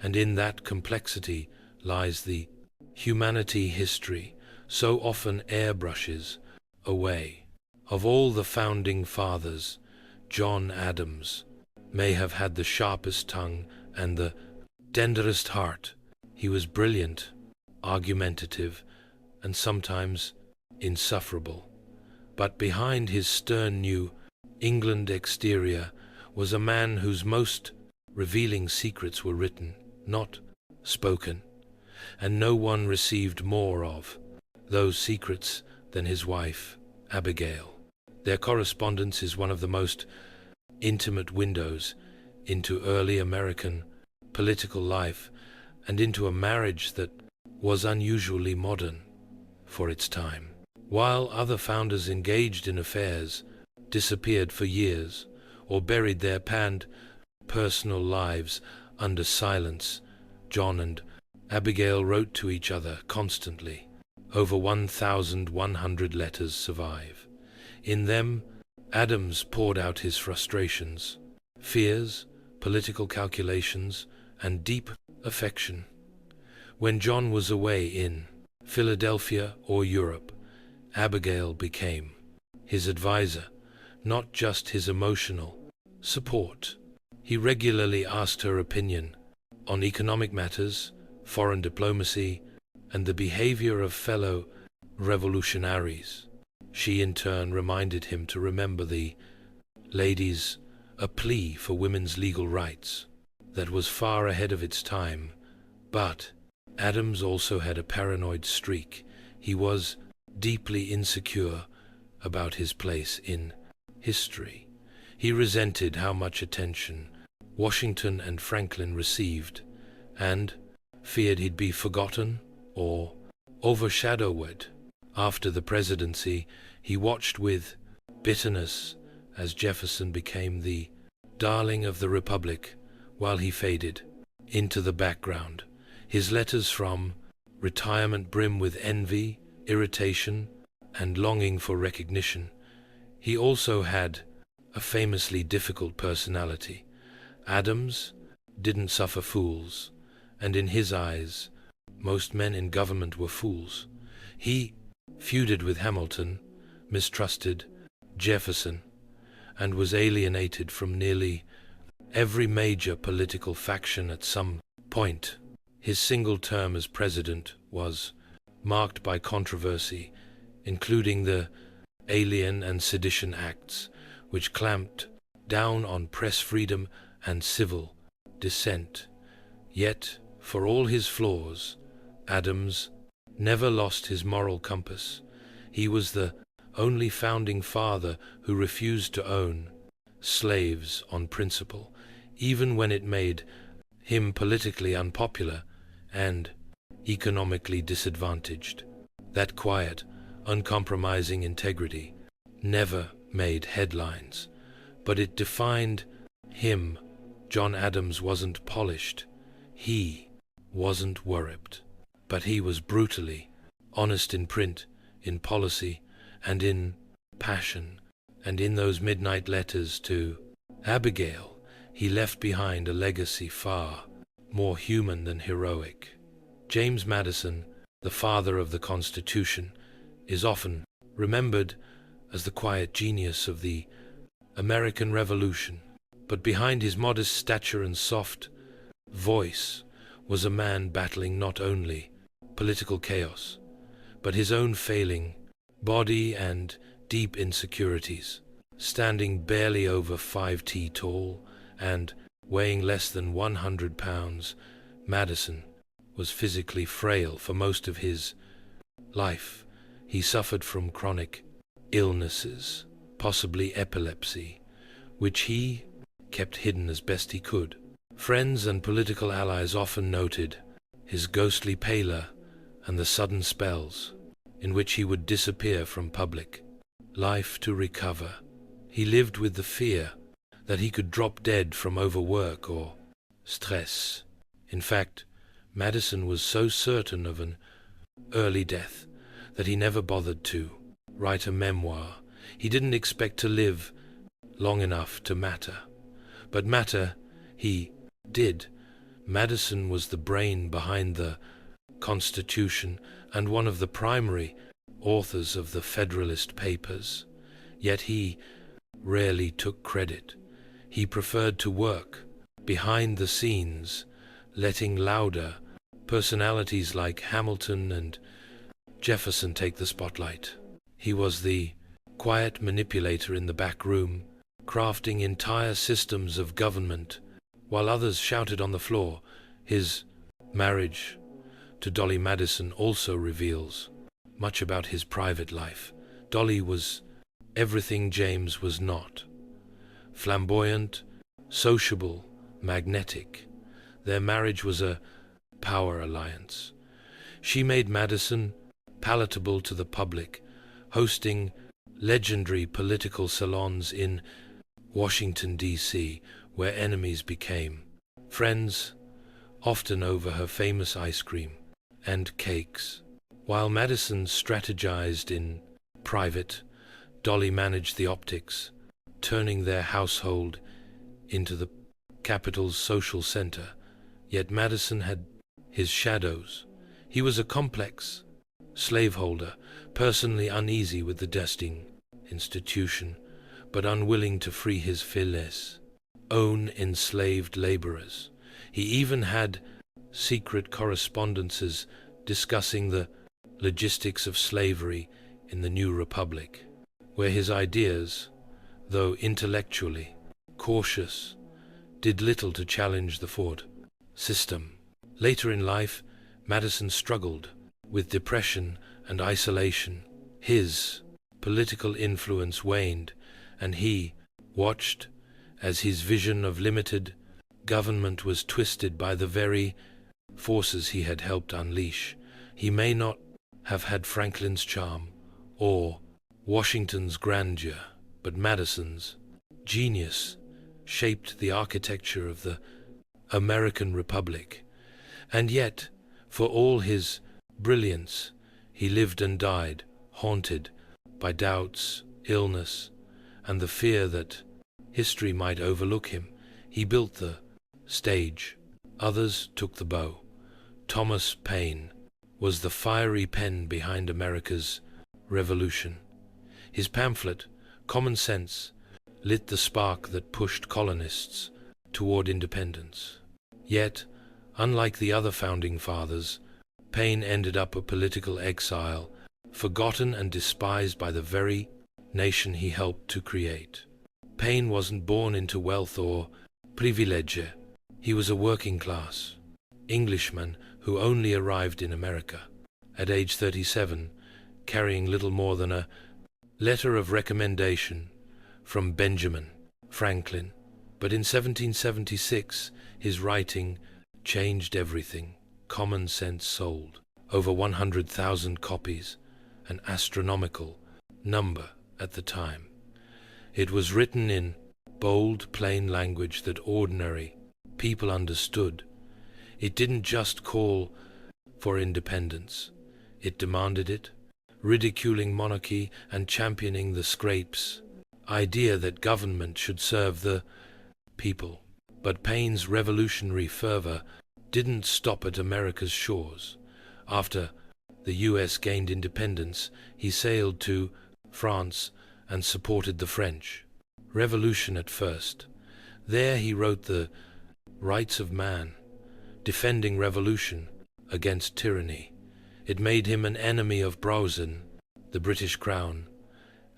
and in that complexity lies the humanity history so often airbrushes away. Of all the founding fathers, John Adams may have had the sharpest tongue and the tenderest heart. He was brilliant, argumentative, and sometimes insufferable. But behind his stern New England exterior was a man whose most revealing secrets were written, not spoken, and no one received more of those secrets than his wife, Abigail. Their correspondence is one of the most intimate windows into early American political life and into a marriage that was unusually modern for its time. While other founders engaged in affairs, disappeared for years, or buried their personal lives under silence, John and Abigail wrote to each other constantly. Over 1,100 letters survive. In them, Adams poured out his frustrations, fears, political calculations, and deep affection. When John was away in Philadelphia or Europe, Abigail became his advisor, not just his emotional support. He regularly asked her opinion on economic matters, foreign diplomacy, and the behavior of fellow revolutionaries. She in turn reminded him to remember the ladies, a plea for women's legal rights that was far ahead of its time. But Adams also had a paranoid streak. He was deeply insecure about his place in history. He resented how much attention Washington and Franklin received, and feared he'd be forgotten or overshadowed. After the presidency, he watched with bitterness as Jefferson became the darling of the Republic while he faded into the background. His letters from retirement brim with envy, irritation, and longing for recognition. He also had a famously difficult personality. Adams didn't suffer fools, and in his eyes, most men in government were fools. He feuded with Hamilton, mistrusted Jefferson, and was alienated from nearly every major political faction at some point. His single term as president was marked by controversy, including the Alien and Sedition Acts, which clamped down on press freedom and civil dissent. Yet, for all his flaws, Adams never lost his moral compass. He was the only founding father who refused to own slaves on principle, even when it made him politically unpopular and economically disadvantaged. That quiet, uncompromising integrity never made headlines, but it defined him. John Adams wasn't polished. He wasn't warped, but he was brutally honest in print, in policy, and in passion. And in those midnight letters to Abigail, he left behind a legacy far more human than heroic. James Madison, the father of the Constitution, is often remembered as the quiet genius of the American Revolution. But behind his modest stature and soft voice was a man battling not only political chaos, but his own failing body and deep insecurities. Standing barely over 5 feet tall and weighing less than 100 pounds, Madison was physically frail for most of his life. He suffered from chronic illnesses, possibly epilepsy, which he kept hidden as best he could. Friends and political allies often noted his ghostly pallor and the sudden spells in which he would disappear from public life to recover. He lived with the fear that he could drop dead from overwork or stress. In fact, Madison was so certain of an early death that he never bothered to write a memoir. He didn't expect to live long enough to matter. But matter he did. Madison was the brain behind the Constitution and one of the primary authors of the Federalist Papers. Yet he rarely took credit. He preferred to work behind the scenes, letting louder personalities like Hamilton and Jefferson take the spotlight. He was the quiet manipulator in the back room, crafting entire systems of government, while others shouted on the floor. His marriage to Dolly Madison also reveals much about his private life. Dolly was everything James was not. Flamboyant, sociable, magnetic. Their marriage was a power alliance. She made Madison palatable to the public, hosting legendary political salons in Washington, D.C., where enemies became friends, often over her famous ice cream and cakes. While Madison strategized in private, Dolly managed the optics, turning their household into the capital's social center. Yet Madison had his shadows. He was a complex slaveholder, personally uneasy with the destined institution, but unwilling to free his filles, own enslaved laborers. He even had secret correspondences discussing the logistics of slavery in the New Republic, where his ideas, though intellectually cautious, did little to challenge the Ford system. Later in life, Madison struggled with depression and isolation. His political influence waned, and he watched as his vision of limited government was twisted by the very forces he had helped unleash. He may not have had Franklin's charm or Washington's grandeur, but Madison's genius shaped the architecture of the American Republic. And yet, for all his brilliance, he lived and died, haunted by doubts, illness, and the fear that history might overlook him. He built the stage. Others took the bow. Thomas Paine was the fiery pen behind America's Revolution. His pamphlet, Common Sense, lit the spark that pushed colonists toward independence. Yet, unlike the other founding fathers, Paine ended up a political exile, forgotten and despised by the very nation he helped to create. Paine wasn't born into wealth or privilege. He was a working-class Englishman who only arrived in America at age 37, carrying little more than a letter of recommendation from Benjamin Franklin. But in 1776, his writing changed everything. Common Sense sold over 100,000 copies, an astronomical number at the time. It was written in bold, plain language that ordinary people understood. It didn't just call for independence. It demanded it, ridiculing monarchy and championing the scrapes idea that government should serve the people. But Paine's revolutionary fervor didn't stop at America's shores. After the U.S. gained independence, he sailed to France and supported the French Revolution at first. There he wrote The Rights of Man, defending revolution against tyranny. It made him an enemy of Browson, the British Crown,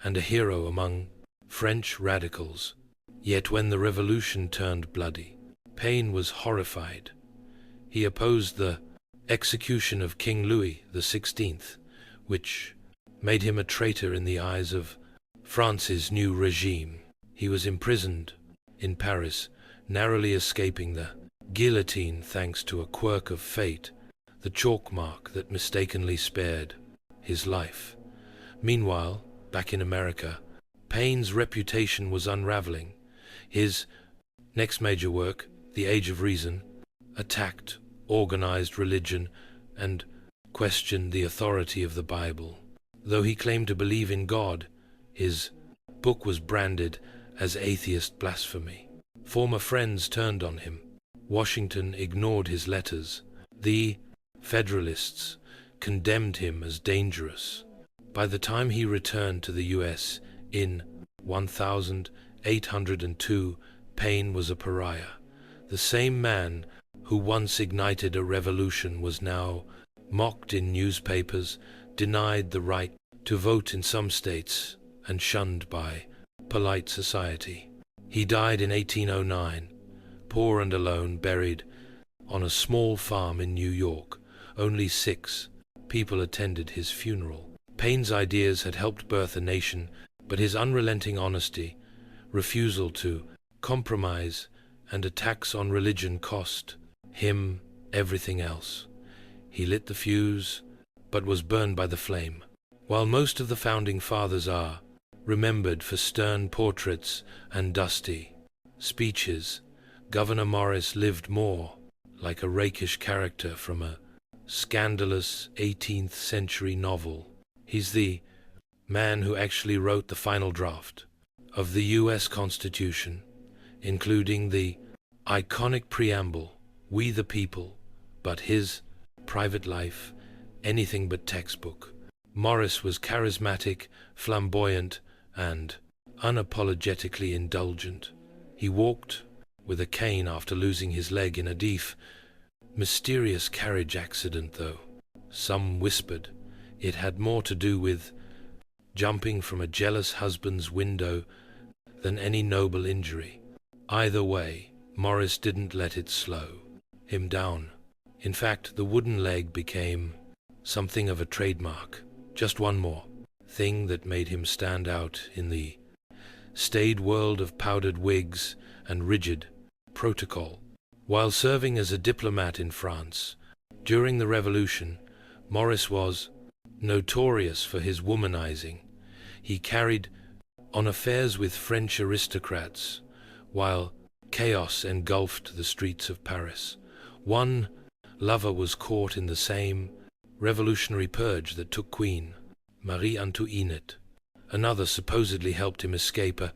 and a hero among French radicals. Yet when the revolution turned bloody, Paine was horrified. He opposed the execution of King Louis XVI, which made him a traitor in the eyes of France's new regime. He was imprisoned in Paris, narrowly escaping the guillotine thanks to a quirk of fate, the chalk mark that mistakenly spared his life. Meanwhile, back in America, Paine's reputation was unraveling. His next major work, The Age of Reason, attacked organized religion and questioned the authority of the Bible. Though he claimed to believe in God, his book was branded as atheist blasphemy. Former friends turned on him. Washington ignored his letters. The Federalists condemned him as dangerous. By the time he returned to the U.S. in 1802, Paine was a pariah. The same man who once ignited a revolution was now mocked in newspapers, denied the right to vote in some states, and shunned by polite society. He died in 1809, poor and alone, buried on a small farm in New York. Only 6 people attended his funeral. Paine's ideas had helped birth a nation, but his unrelenting honesty, refusal to compromise, and attacks on religion cost him everything else. He lit the fuse, but was burned by the flame. While most of the Founding Fathers are remembered for stern portraits and dusty speeches, Governor Morris lived more like a rakish character from a scandalous 18th century novel. He's the man who actually wrote the final draft of the U.S. Constitution, including the iconic preamble, "We the people," but his private life, anything but textbook. Morris was charismatic, flamboyant, and unapologetically indulgent. He walked with a cane after losing his leg in a mysterious carriage accident, though some whispered it had more to do with jumping from a jealous husband's window than any noble injury. Either way, Morris didn't let it slow him down. In fact, the wooden leg became something of a trademark, just one more thing that made him stand out in the staid world of powdered wigs and rigid protocol. While serving as a diplomat in France during the Revolution, Morris was notorious for his womanizing. He carried on affairs with French aristocrats, while chaos engulfed the streets of Paris. One lover was caught in the same revolutionary purge that took Queen Marie Antoinette. Another supposedly helped him escape a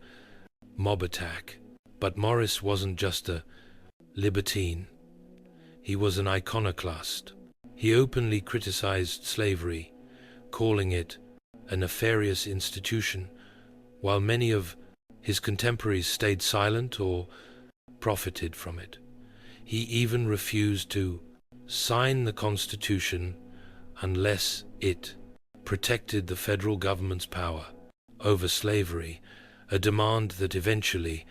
mob attack. But Morris wasn't just a libertine. He was an iconoclast. He openly criticized slavery, calling it a nefarious institution, while many of his contemporaries stayed silent or profited from it. He even refused to sign the Constitution unless it protected the federal government's power over slavery, a demand that eventually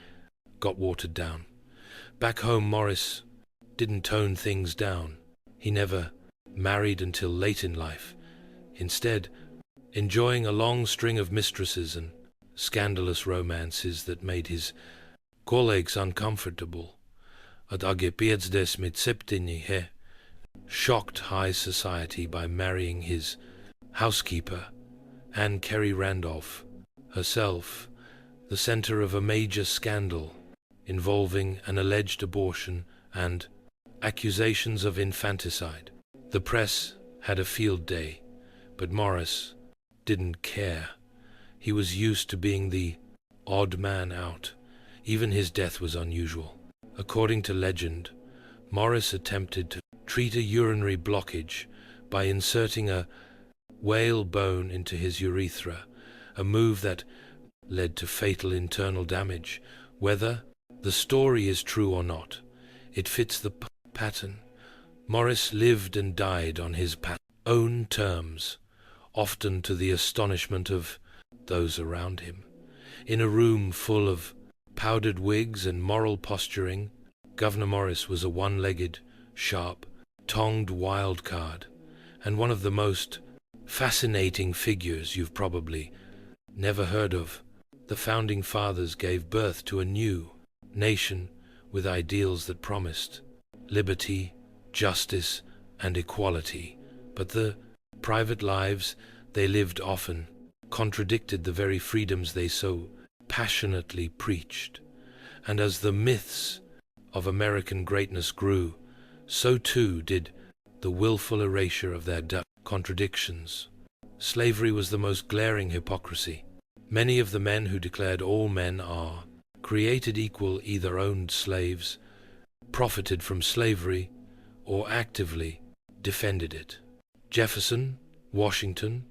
got watered down. Back home, Morris didn't tone things down. He never married until late in life, instead enjoying a long string of mistresses and scandalous romances that made his colleagues uncomfortable. At age 57 he shocked high society by marrying his housekeeper, Anne Carey Randolph, herself the center of a major scandal involving an alleged abortion and accusations of infanticide. The press had a field day, but Morris didn't care. He was used to being the odd man out. Even his death was unusual. According to legend, Morris attempted to treat a urinary blockage by inserting a whale bone into his urethra, a move that led to fatal internal damage. Whether the story is true or not, it fits the pattern. Morris lived and died on his own terms, often to the astonishment of those around him. In a room full of powdered wigs and moral posturing, Governor Morris was a one-legged, sharp, tongued wild card, and one of the most fascinating figures you've probably never heard of. The Founding Fathers gave birth to a new nation with ideals that promised liberty, justice, and equality, but the private lives they lived often contradicted the very freedoms they so passionately preached. And as the myths of American greatness grew, so too did the willful erasure of their contradictions. Slavery was the most glaring hypocrisy. Many of the men who declared all men are created equal either owned slaves, profited from slavery, or actively defended it. Jefferson, Washington,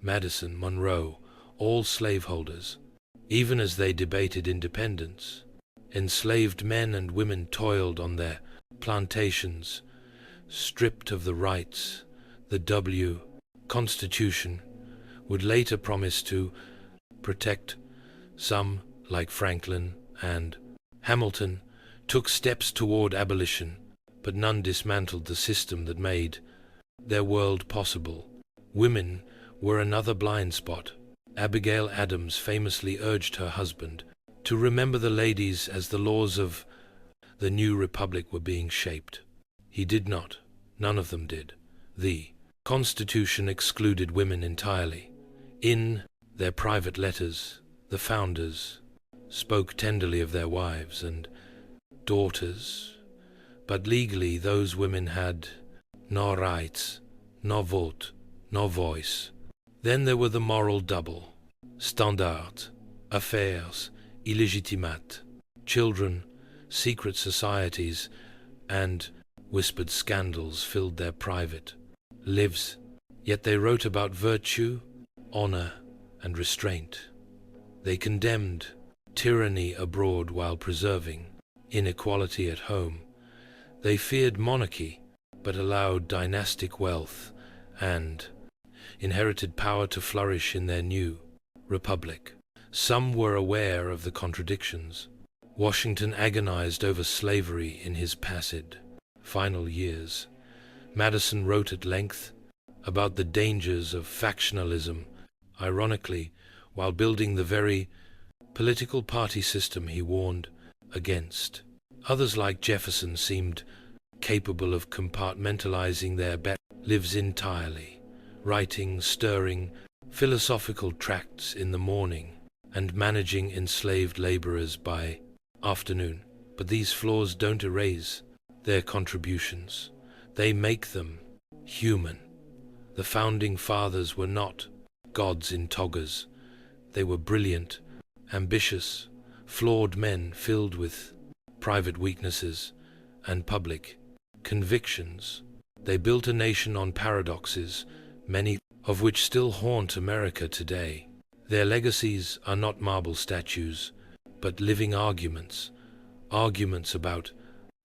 Madison, Monroe, all slaveholders, even as they debated independence. Enslaved men and women toiled on their plantations, stripped of the rights the Constitution would later promise to protect. Some, like Franklin and Hamilton, took steps toward abolition, but none dismantled the system that made their world possible. Women were another blind spot. Abigail Adams famously urged her husband to remember the ladies as the laws of the new republic were being shaped. He did not. None of them did. The Constitution excluded women entirely. In their private letters, the founders spoke tenderly of their wives and daughters, but legally those women had no rights, no vote, no voice. Then there were the moral double standard, affairs illégitimates, children, secret societies, and whispered scandals filled their private lives, yet they wrote about virtue, honor, and restraint. They condemned tyranny abroad while preserving inequality at home. They feared monarchy, but allowed dynastic wealth and inherited power to flourish in their new republic. Some were aware of the contradictions. Washington agonized over slavery in his final years. Madison wrote at length about the dangers of factionalism, ironically, while building the very political party system he warned against. Others like Jefferson seemed capable of compartmentalizing their lives entirely, writing stirring philosophical tracts in the morning and managing enslaved laborers by afternoon. But these flaws don't erase their contributions. They make them human. The founding fathers were not gods in togas. They were brilliant, ambitious, flawed men filled with private weaknesses and public convictions. They built a nation on paradoxes, many of which still haunt America today. Their legacies are not marble statues, but living arguments about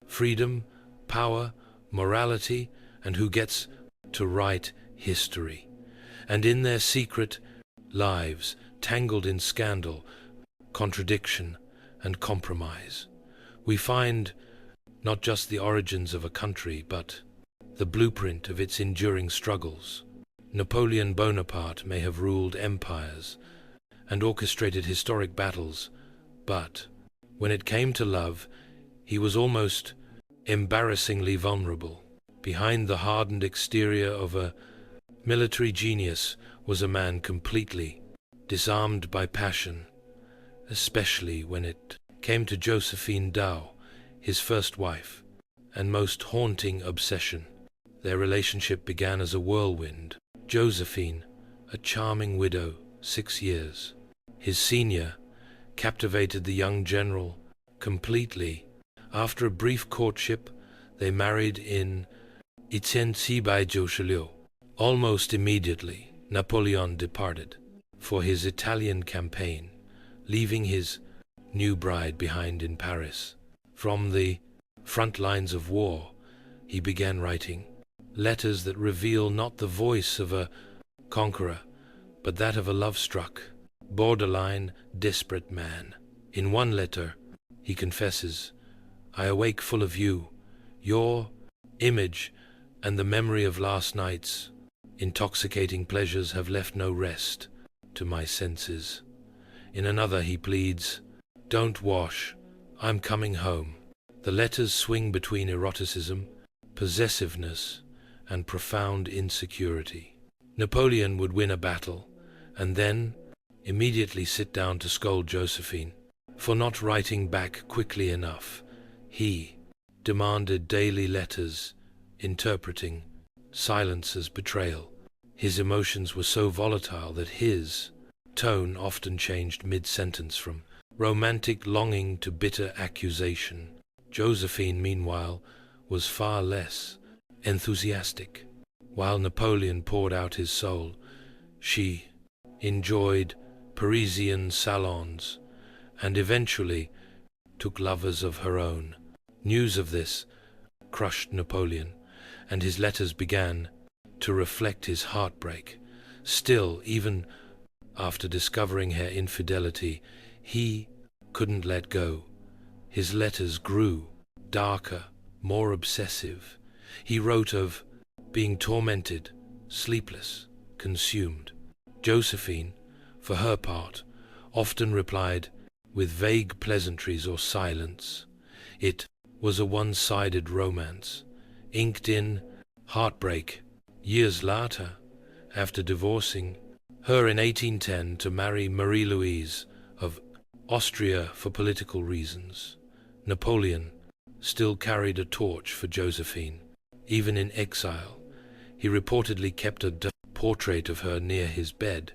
freedom, power, morality, and who gets to write history. And in their secret lives, tangled in scandal, contradiction, and compromise, we find not just the origins of a country, but the blueprint of its enduring struggles. Napoleon Bonaparte may have ruled empires and orchestrated historic battles, but when it came to love, he was almost embarrassingly vulnerable. Behind the hardened exterior of a military genius was a man completely disarmed by passion, especially when it came to Josephine Dow, his first wife, and most haunting obsession. Their relationship began as a whirlwind. Josephine, a charming widow, 6 years. His senior captivated the young general completely. After a brief courtship, they married in Etienne-Sibaye-Jochelieu. Almost immediately, Napoleon departed for his Italian campaign, leaving his new bride behind in Paris. From the front lines of war, he began writing letters that reveal not the voice of a conqueror, but that of a love-struck, borderline, desperate man. In one letter, he confesses, "I awake full of you, your image, and the memory of last night's intoxicating pleasures have left no rest to my senses." In another, he pleads, "Don't wash, I'm coming home." The letters swing between eroticism, possessiveness, and profound insecurity. Napoleon would win a battle, and then immediately sit down to scold Josephine for not writing back quickly enough. He demanded daily letters interpreting silence as betrayal. His emotions were so volatile that his tone often changed mid-sentence from romantic longing to bitter accusation. Josephine, meanwhile, was far less enthusiastic. While Napoleon poured out his soul, she enjoyed Parisian salons and eventually took lovers of her own. News of this crushed Napoleon, and his letters began to reflect his heartbreak. Still, even after discovering her infidelity, he couldn't let go. His letters grew darker, more obsessive. He wrote of being tormented, sleepless, consumed. Josephine, for her part, often replied with vague pleasantries or silence. It was a one-sided romance, inked in heartbreak. Years later, after divorcing her in 1810 to marry Marie-Louise of Austria for political reasons, Napoleon still carried a torch for Josephine. Even in exile, he reportedly kept a portrait of her near his bed,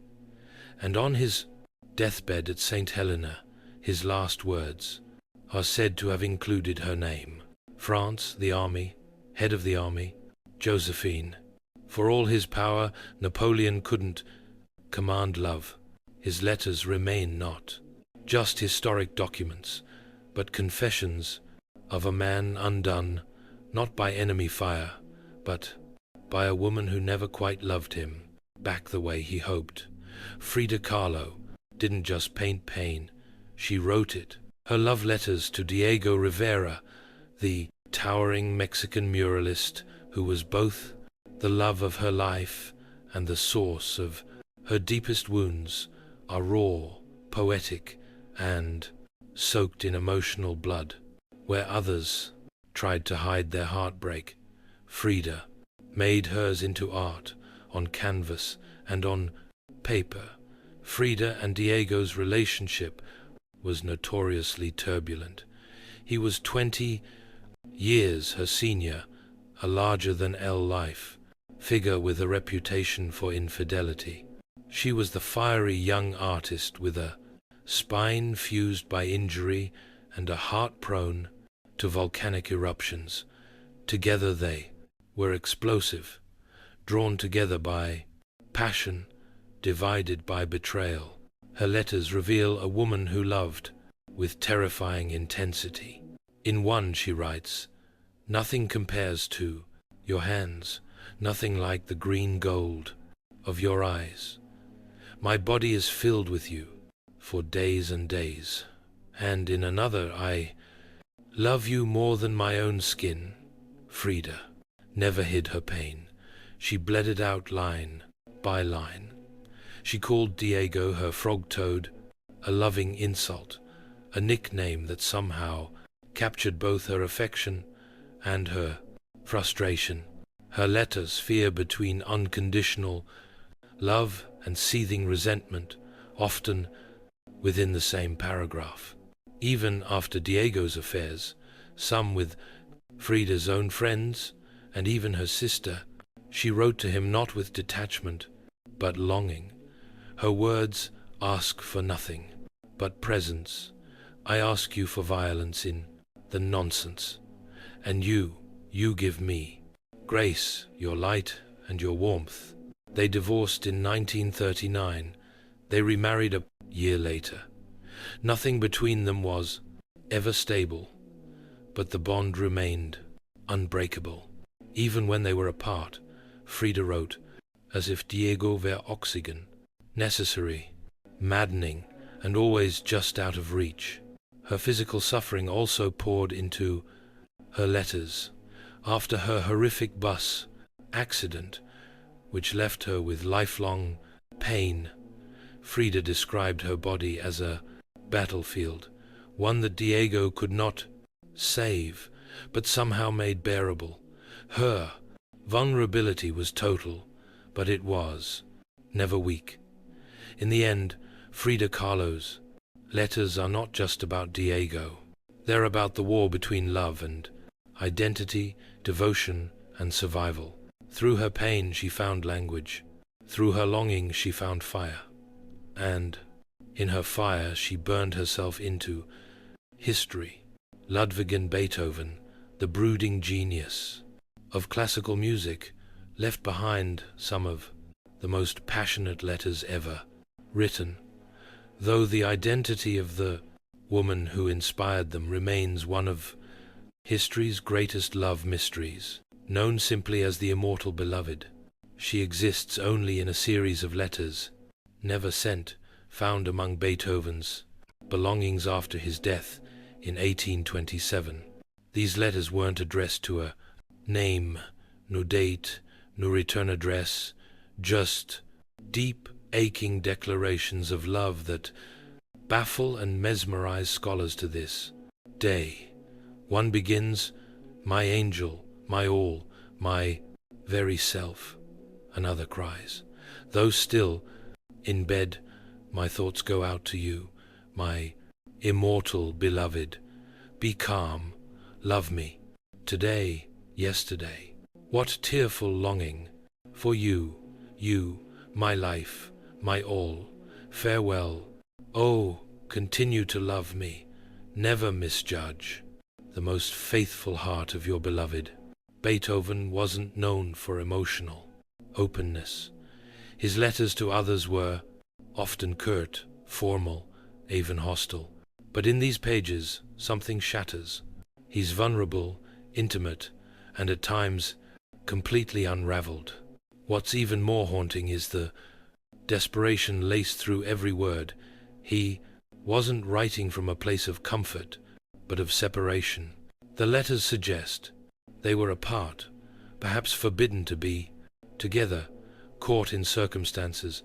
and on his deathbed at St. Helena, his last words are said to have included her name. France, the army, head of the army, Josephine. For all his power, Napoleon couldn't command love. His letters remain not just historic documents, but confessions of a man undone, not by enemy fire, but by a woman who never quite loved him back the way he hoped. Frida Kahlo didn't just paint pain, she wrote it. Her love letters to Diego Rivera, the towering Mexican muralist who was both the love of her life and the source of her deepest wounds, are raw, poetic, and soaked in emotional blood. Where others tried to hide their heartbreak, Frida made hers into art, on canvas and on paper. Frida and Diego's relationship was notoriously turbulent. He was 20 years her senior, a larger-than-life figure with a reputation for infidelity. She was the fiery young artist with a spine fused by injury and a heart prone to volcanic eruptions. Together they were explosive, drawn together by passion, divided by betrayal. Her letters reveal a woman who loved with terrifying intensity. In one she writes, "Nothing compares to your hands, nothing like the green gold of your eyes. My body is filled with you for days and days." And in another, "I love you more than my own skin." Frida never hid her pain. She bled it out line by line. She called Diego her frog-toad, a loving insult, a nickname that somehow captured both her affection and her frustration. Her letters veer between unconditional love and seething resentment, often within the same paragraph. Even after Diego's affairs, some with Frida's own friends, and even her sister, she wrote to him not with detachment, but longing. Her words ask for nothing but presence. "I ask you for violence in the nonsense, and you give me grace, your light, and your warmth." They divorced in 1939. They remarried a year later. Nothing between them was ever stable, but the bond remained unbreakable. Even when they were apart, Frida wrote as if Diego were oxygen, necessary, maddening, and always just out of reach. Her physical suffering also poured into her letters. After her horrific bus accident, which left her with lifelong pain, Frida described her body as a battlefield, one that Diego could not save, but somehow made bearable. Her vulnerability was total, but it was never weak. In the end, Frida Kahlo's letters are not just about Diego. They're about the war between love and identity, devotion and survival. Through her pain she found language. Through her longing she found fire. And in her fire she burned herself into history. Ludwig van Beethoven, the brooding genius of classical music, left behind some of the most passionate letters ever written, though the identity of the woman who inspired them remains one of history's greatest love mysteries. Known simply as the immortal beloved, she exists only in a series of letters, never sent, found among Beethoven's belongings after his death in 1827. These letters weren't addressed to a name, no date, no return address, just deep, aching declarations of love that baffle and mesmerize scholars to this day. One begins, "My angel, my all, my very self." Another cries, "Though still in bed, my thoughts go out to you, my immortal beloved. Be calm, love me, today, yesterday." What tearful longing for you, my life, my all. Farewell. Oh, continue to love me, never misjudge the most faithful heart of your beloved. Beethoven wasn't known for emotional openness. His letters to others were often curt, formal, even hostile. But in these pages, something shatters. He's vulnerable, intimate, and at times completely unraveled. What's even more haunting is the desperation laced through every word. He wasn't writing from a place of comfort, but of separation. The letters suggest they were apart, perhaps forbidden to be together, caught in circumstances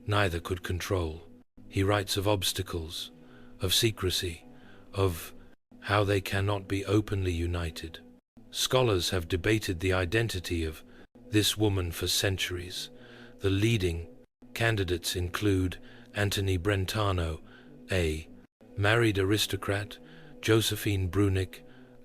neither could control. He writes of obstacles, of secrecy, of how they cannot be openly united. Scholars have debated the identity of this woman for centuries. The leading candidates include Anthony Brentano, a married aristocrat, Josephine Brunick,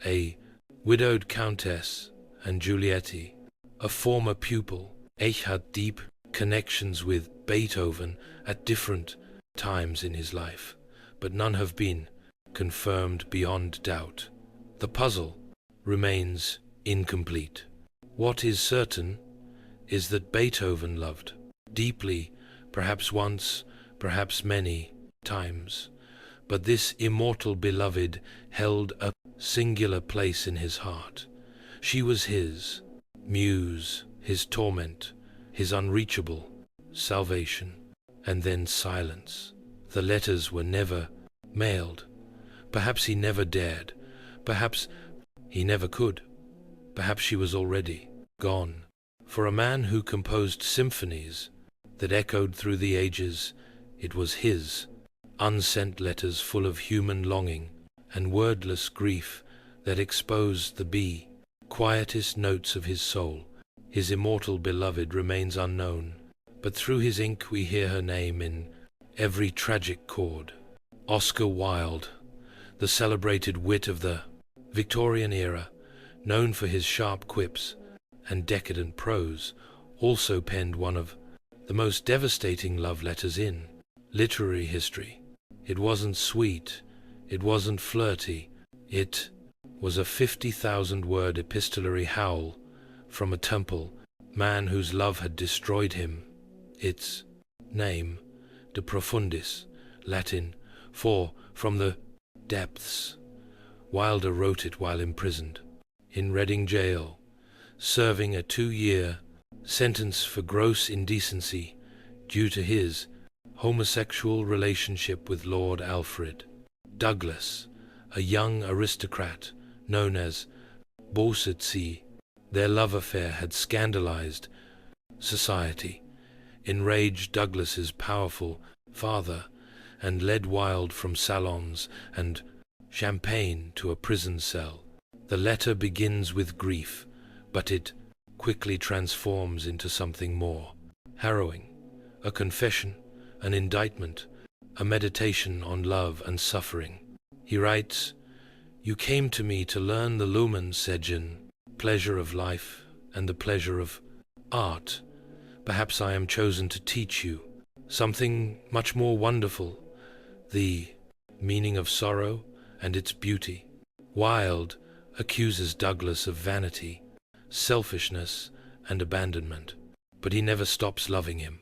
a widowed countess, and Giulietti, a former pupil. Each had deep connections with Beethoven at different times in his life, but none have been confirmed beyond doubt. The puzzle remains incomplete. What is certain is that Beethoven loved deeply, perhaps once, perhaps many times, but this immortal beloved held a singular place in his heart. She was his muse, his torment, his unreachable salvation, and then silence. The letters were never mailed. Perhaps he never dared. Perhaps he never could. Perhaps she was already gone. For a man who composed symphonies that echoed through the ages, it was his unsent letters full of human longing and wordless grief that exposed the quietest notes of his soul. His immortal beloved remains unknown, but through his ink we hear her name in every tragic chord. Oscar Wilde, the celebrated wit of the Victorian era, known for his sharp quips and decadent prose, also penned one of the most devastating love letters in literary history. It wasn't sweet, it wasn't flirty, it was a 50,000-word epistolary howl from a temple man whose love had destroyed him. Its name, De Profundis, Latin, for from the depths. Wilder wrote it while imprisoned in Reading jail, serving a 2-year sentence for gross indecency due to his homosexual relationship with Lord Alfred Douglas, a young aristocrat known as Beausetsy. Their love affair had scandalized society, enraged Douglas's powerful father, and led Wilde from salons and champagne to a prison cell. The letter begins with grief, but it quickly transforms into something more harrowing, a confession, an indictment, a meditation on love and suffering. He writes, "You came to me to learn the Lumen Segen, pleasure of life, and the pleasure of art, perhaps I am chosen to teach you something much more wonderful, the meaning of sorrow and its beauty. Wilde accuses Douglas of vanity, selfishness, and abandonment, but he never stops loving him.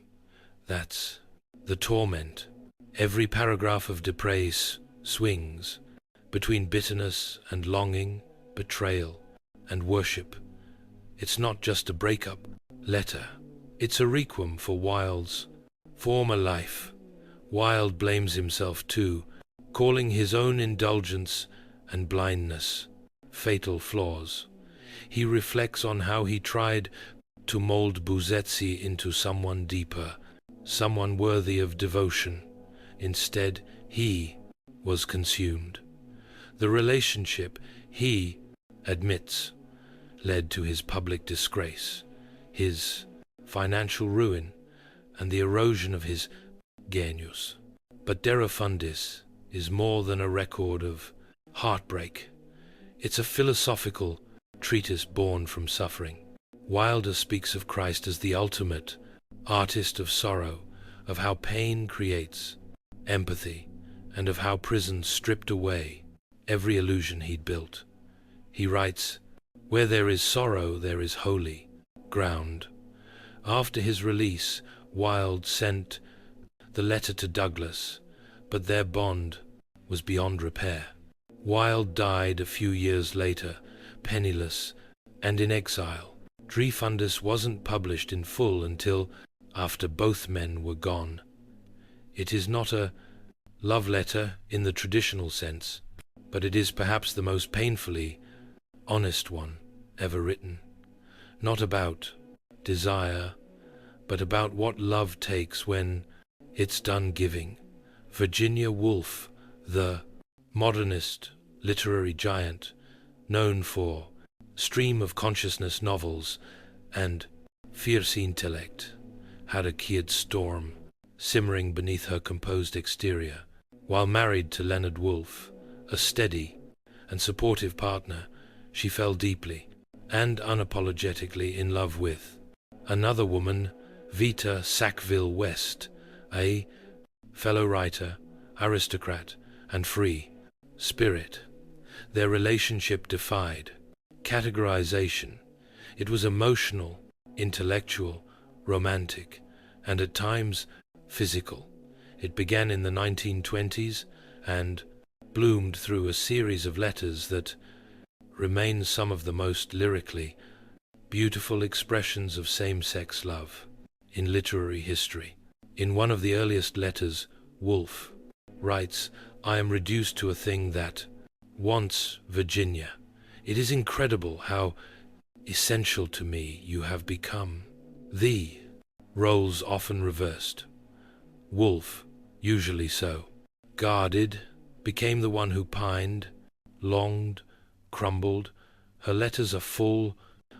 That's the torment. Every paragraph of D3ath swings between bitterness and longing, betrayal and worship. It's not just a breakup letter. It's a requiem for Wilde's former life. Wilde blames himself too, calling his own indulgence and blindness fatal flaws. He reflects on how he tried to mold Buzzetti into someone deeper, someone worthy of devotion. Instead, he was consumed. The relationship, he admits, led to his public disgrace, his financial ruin, and the erosion of his genius. But De Fundis is more than a record of heartbreak. It's a philosophical treatise born from suffering. Wilder speaks of Christ as the ultimate artist of sorrow, of how pain creates empathy, and of how prison stripped away every illusion he'd built. He writes, "Where there is sorrow, there is holy ground." After his release, Wilde sent the letter to Douglas, but their bond was beyond repair. Wilde died a few years later, penniless and in exile. D3ath wasn't published in full until after both men were gone. It is not a love letter in the traditional sense, but it is perhaps the most painfully honest one ever written. Not about desire, but about what love takes when it's done giving. Virginia Woolf, the modernist literary giant, known for stream of consciousness novels and fierce intellect, had a kid storm simmering beneath her composed exterior. While married to Leonard Woolf, a steady and supportive partner, she fell deeply and unapologetically in love with another woman, Vita Sackville West, a fellow writer, aristocrat, and free spirit. Their relationship defied categorization. It was emotional, intellectual, romantic, and at times physical. It began in the 1920s and bloomed through a series of letters that remain some of the most lyrically beautiful expressions of same-sex love in literary history. In one of the earliest letters, Woolf writes, "I am reduced to a thing that wants Virginia. It is incredible how essential to me you have become." The roles often reversed. Woolf, usually so, guarded, became the one who pined, longed, crumbled. Her letters are full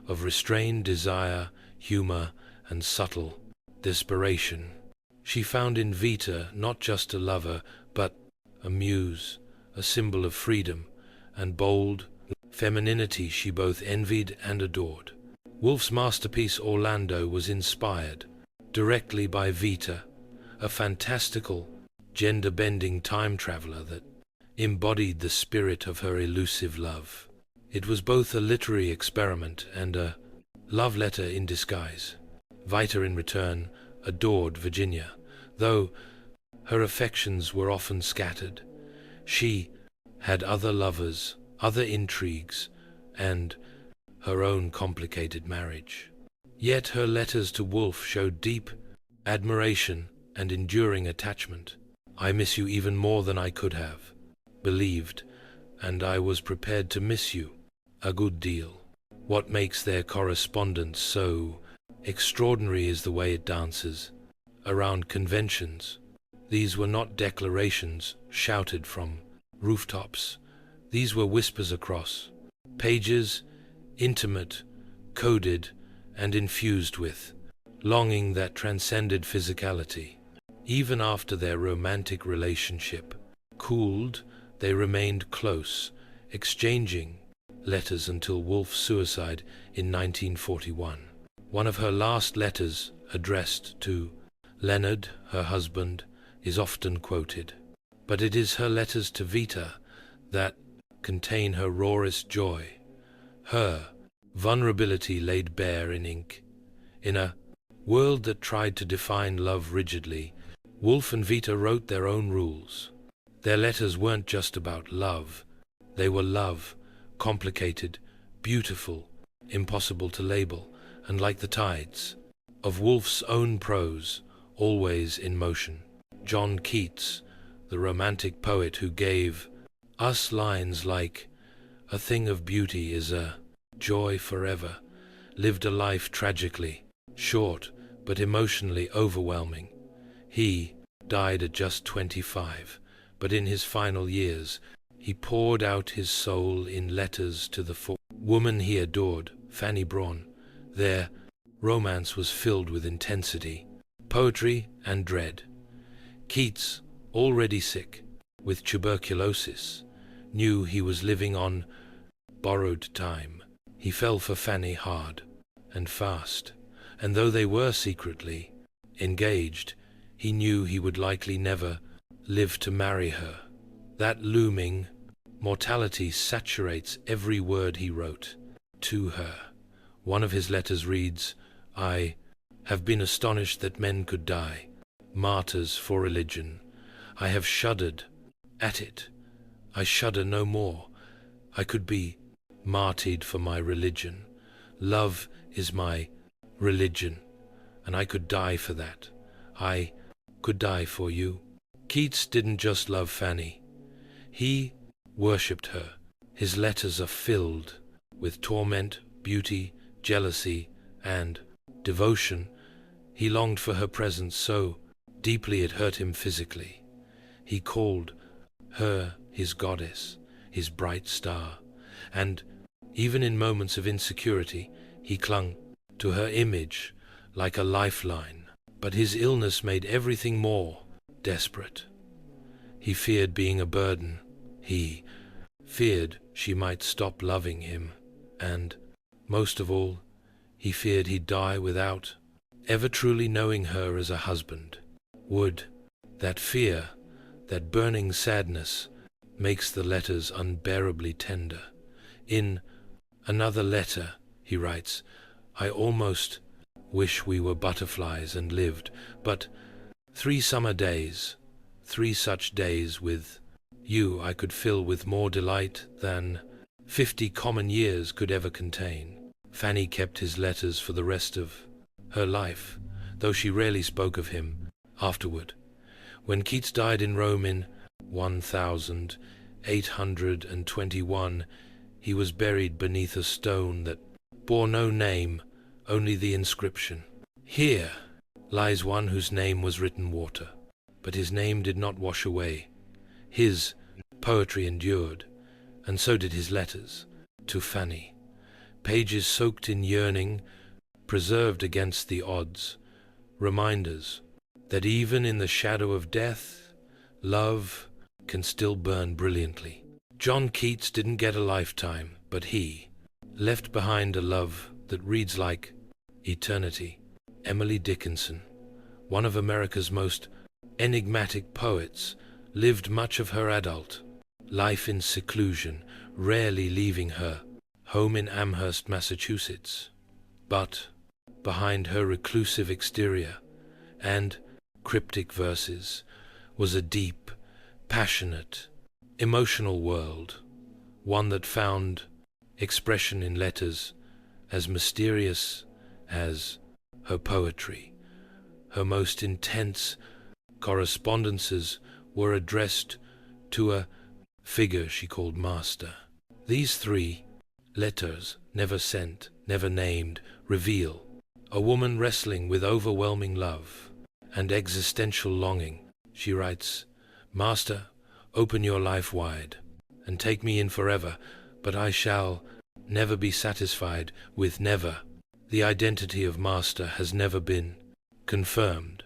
of restrained desire, humor, and subtle desperation. She found in Vita not just a lover, but a muse, a symbol of freedom and bold femininity she both envied and adored. Woolf's masterpiece Orlando was inspired directly by Vita, a fantastical, gender-bending time traveler that embodied the spirit of her elusive love. It was both a literary experiment and a love letter in disguise. Vita, in return, adored Virginia, though her affections were often scattered. She had other lovers, other intrigues, and her own complicated marriage. Yet her letters to Woolf showed deep admiration and enduring attachment. "I miss you even more than I could have believed, and I was prepared to miss you a good deal." What makes their correspondence so extraordinary is the way it dances around conventions. These were not declarations shouted from rooftops. These were whispers across pages, intimate, coded, and infused with longing that transcended physicality. Even after their romantic relationship cooled, they remained close, exchanging letters until Woolf's suicide in 1941. One of her last letters, addressed to Leonard, her husband, is often quoted. But it is her letters to Vita that contain her rawest joy, her vulnerability laid bare in ink. In a world that tried to define love rigidly, Woolf and Vita wrote their own rules. Their letters weren't just about love. They were love, complicated, beautiful, impossible to label, and like the tides of Woolf's own prose, always in motion. John Keats, the romantic poet who gave us lines like "A thing of beauty is a joy forever," lived a life tragically short but emotionally overwhelming. He died at just 25, but in his final years, he poured out his soul in letters to the woman he adored, Fanny Brawne. Their romance was filled with intensity, poetry, and dread. Keats, already sick with tuberculosis, knew he was living on borrowed time. He fell for Fanny hard and fast, and though they were secretly engaged, he knew he would likely never live to marry her. That looming mortality saturates every word he wrote to her. One of his letters reads, "I have been astonished that men could die, martyrs for religion. I have shuddered at it. I shudder no more. I could be martyred for my religion. Love is my religion, and I could die for that. I could die for you." Keats didn't just love Fanny. He worshipped her. His letters are filled with torment, beauty, jealousy, and devotion. He longed for her presence so deeply it hurt him physically. He called her his goddess, his bright star, and even in moments of insecurity, he clung to her image like a lifeline. But his illness made everything more desperate. He feared being a burden. He feared she might stop loving him. And, most of all, he feared he'd die without ever truly knowing her as a husband. Would that fear, that burning sadness, makes the letters unbearably tender. In another letter, he writes, "I almost wish we were butterflies and lived but 3 summer days, 3 such days with you I could fill with more delight than 50 common years could ever contain." Fanny kept his letters for the rest of her life, though she rarely spoke of him afterward. When Keats died in Rome in 1821, he was buried beneath a stone that bore no name, only the inscription, "Here lies one whose name was written water." But his name did not wash away. His poetry endured, and so did his letters to Fanny. Pages soaked in yearning, preserved against the odds, reminders that even in the shadow of death, love can still burn brilliantly. John Keats didn't get a lifetime, but he left behind a love that reads like eternity. Emily Dickinson, one of America's most enigmatic poets, lived much of her adult life in seclusion, rarely leaving her home in Amherst, Massachusetts. But behind her reclusive exterior and cryptic verses was a deep, passionate, emotional world, one that found expression in letters as mysterious as her poetry. Her most intense correspondences were addressed to a figure she called Master. These 3 letters, never sent, never named, reveal a woman wrestling with overwhelming love and existential longing. She writes, "Master, open your life wide and take me in forever, but I shall never be satisfied with never." The identity of Master has never been confirmed.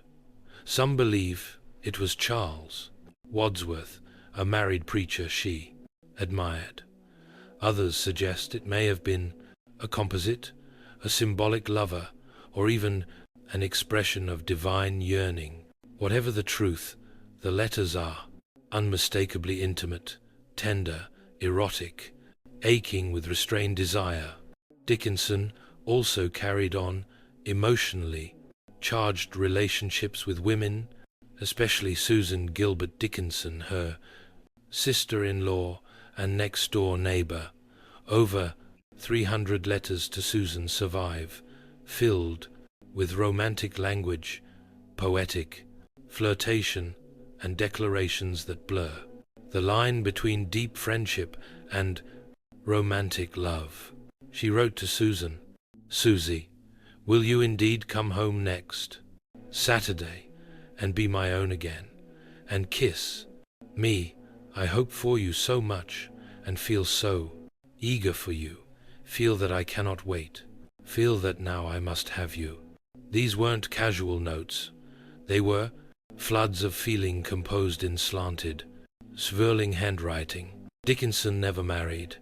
Some believe it was Charles Wadsworth, a married preacher she admired. Others suggest it may have been a composite, a symbolic lover, or even an expression of divine yearning. Whatever the truth, the letters are unmistakably intimate, tender, erotic, aching with restrained desire. Dickinson also carried on emotionally charged relationships with women, especially Susan Gilbert Dickinson, her sister-in-law and next-door neighbor. Over 300 letters to Susan survive, filled with romantic language, poetic flirtation, and declarations that blur the line between deep friendship and romantic love. She wrote to Susan, "Susie, will you indeed come home next Saturday and be my own again, and kiss me? I hope for you so much and feel so eager for you. Feel that I cannot wait. Feel that now I must have you." These weren't casual notes. They were floods of feeling composed in slanted, swirling handwriting. Dickinson never married,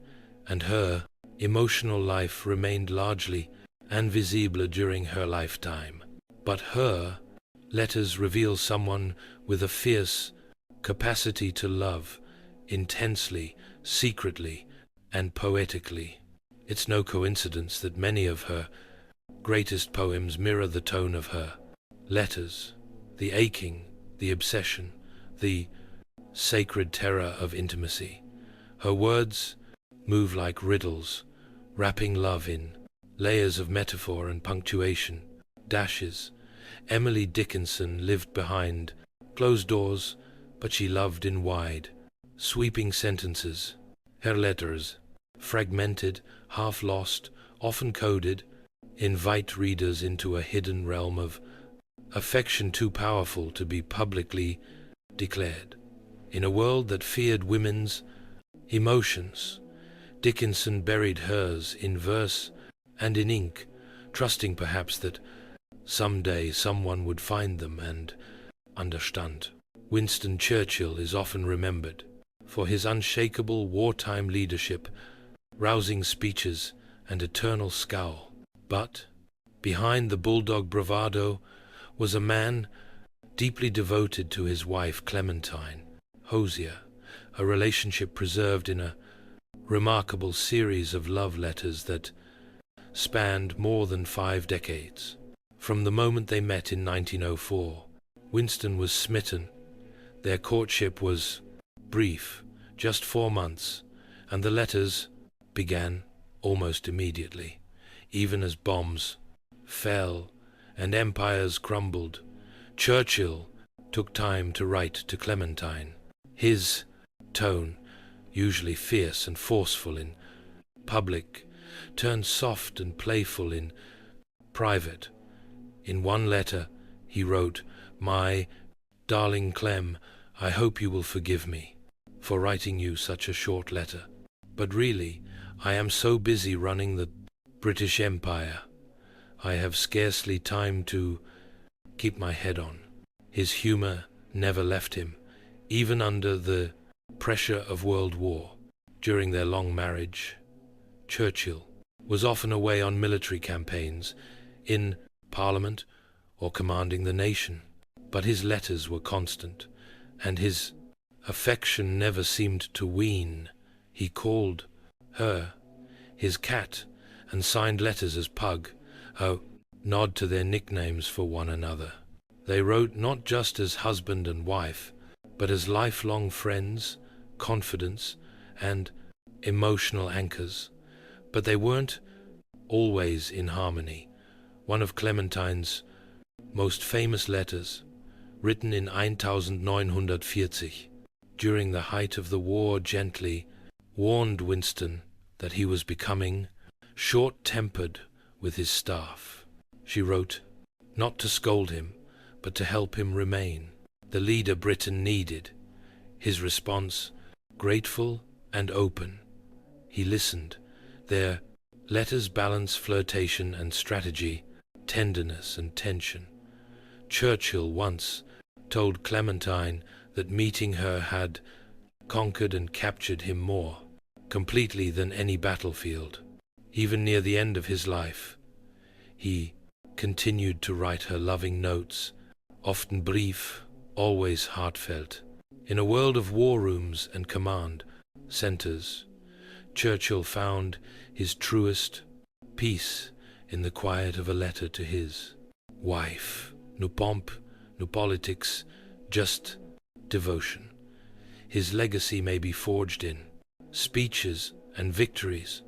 and her emotional life remained largely invisible during her lifetime. But her letters reveal someone with a fierce capacity to love intensely, secretly, and poetically. It's no coincidence that many of her greatest poems mirror the tone of her letters, the aching, the obsession, the sacred terror of intimacy. Her words move like riddles, wrapping love in layers of metaphor and punctuation, dashes. Emily Dickinson lived behind closed doors, but she loved in wide, sweeping sentences. Her letters, fragmented, half-lost, often coded, invite readers into a hidden realm of affection too powerful to be publicly declared. In a world that feared women's emotions, Dickinson buried hers in verse and in ink, trusting perhaps that someday someone would find them and understand. Winston Churchill is often remembered for his unshakable wartime leadership, rousing speeches, and eternal scowl. But behind the bulldog bravado was a man deeply devoted to his wife Clementine Hosier, a relationship preserved in a remarkable series of love letters that spanned more than 5 decades. From the moment they met in 1904, Winston was smitten. Their courtship was brief, just 4 months, and the letters began almost immediately. Even as bombs fell and empires crumbled, Churchill took time to write to Clementine. His tone, usually fierce and forceful in public, turned soft and playful in private. In one letter he wrote, "My darling Clem, I hope you will forgive me for writing you such a short letter. But really, I am so busy running the British Empire, I have scarcely time to keep my head on." His humor never left him, even under the pressure of World War. During their long marriage, Churchill was often away on military campaigns, in Parliament, or commanding the nation. But his letters were constant, and his affection never seemed to wane. He called her his cat, and signed letters as Pug, a nod to their nicknames for one another. They wrote not just as husband and wife, but as lifelong friends, confidants, and emotional anchors. But they weren't always in harmony. One of Clementine's most famous letters, written in 1940, during the height of the war, gently warned Winston that he was becoming short-tempered with his staff. She wrote, not to scold him, but to help him remain the leader Britain needed. His response, grateful and open. He listened. Their letters balance flirtation and strategy, tenderness and tension. Churchill once told Clementine that meeting her had conquered and captured him more completely than any battlefield. Even near the end of his life, he continued to write her loving notes, often brief, always heartfelt. In a world of war rooms and command centers, Churchill found his truest peace in the quiet of a letter to his wife. No pomp, no politics, just devotion. His legacy may be forged in speeches and victories,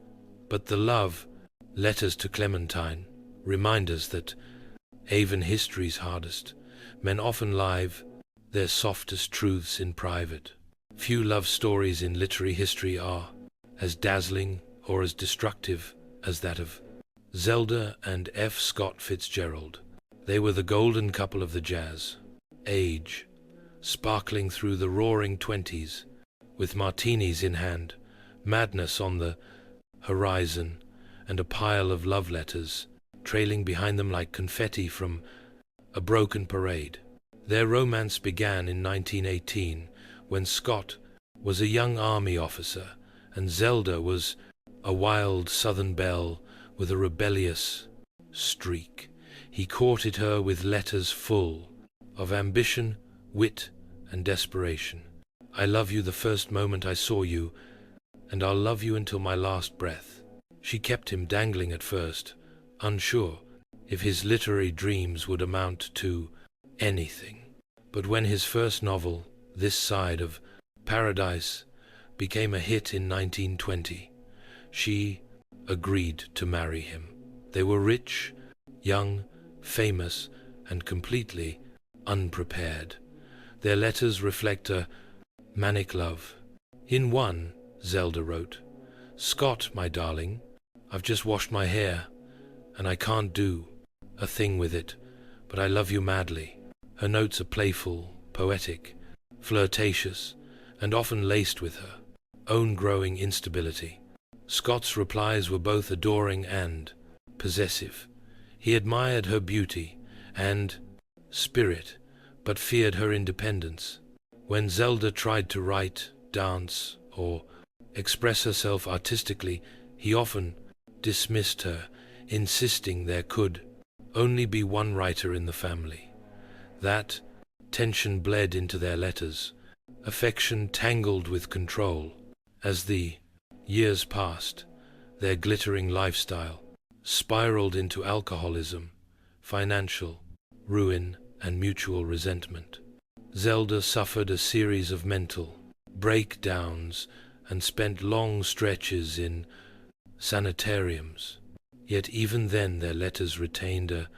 but the love letters to Clementine remind us that even history's hardest men often live their softest truths in private. Few love stories in literary history are as dazzling or as destructive as that of Zelda and F. Scott Fitzgerald. They were the golden couple of the jazz age, sparkling through the roaring 20s, with martinis in hand, madness on the horizon, and a pile of love letters trailing behind them like confetti from a broken parade. Their romance began in 1918, when Scott was a young army officer and Zelda was a wild southern belle with a rebellious streak. He courted her with letters full of ambition, wit, and desperation. I love you the first moment I saw you, and I'll love you until my last breath. She kept him dangling at first, unsure if his literary dreams would amount to anything. But when his first novel, This Side of Paradise, became a hit in 1920, she agreed to marry him. They were rich, young, famous, and completely unprepared. Their letters reflect a manic love. In one, Zelda wrote, "Scott, my darling, I've just washed my hair, and I can't do a thing with it, but I love you madly." Her notes are playful, poetic, flirtatious, and often laced with her own growing instability. Scott's replies were both adoring and possessive. He admired her beauty and spirit, but feared her independence. When Zelda tried to write, dance, or express herself artistically, he often dismissed her, insisting there could only be one writer in the family. That tension bled into their letters, affection tangled with control. As the years passed, their glittering lifestyle spiraled into alcoholism, financial ruin, and mutual resentment. Zelda suffered a series of mental breakdowns and spent long stretches in sanitariums. Yet even then their letters retained a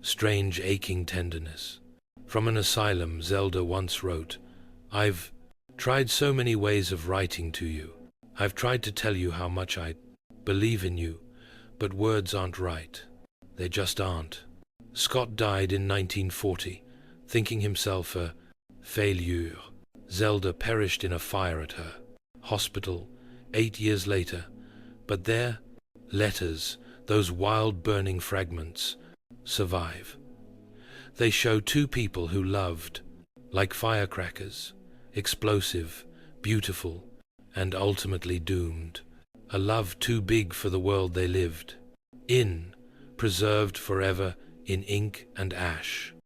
strange aching tenderness. From an asylum, Zelda once wrote, "I've tried so many ways of writing to you. I've tried to tell you how much I believe in you, but words aren't right. They just aren't." Scott died in 1940, thinking himself a failure. Zelda perished in a fire at her hospital 8 years later, but their letters, those wild burning fragments, survive. They show two people who loved like firecrackers, explosive, beautiful, and ultimately doomed. A love too big for the world they lived in, preserved forever in ink and ash.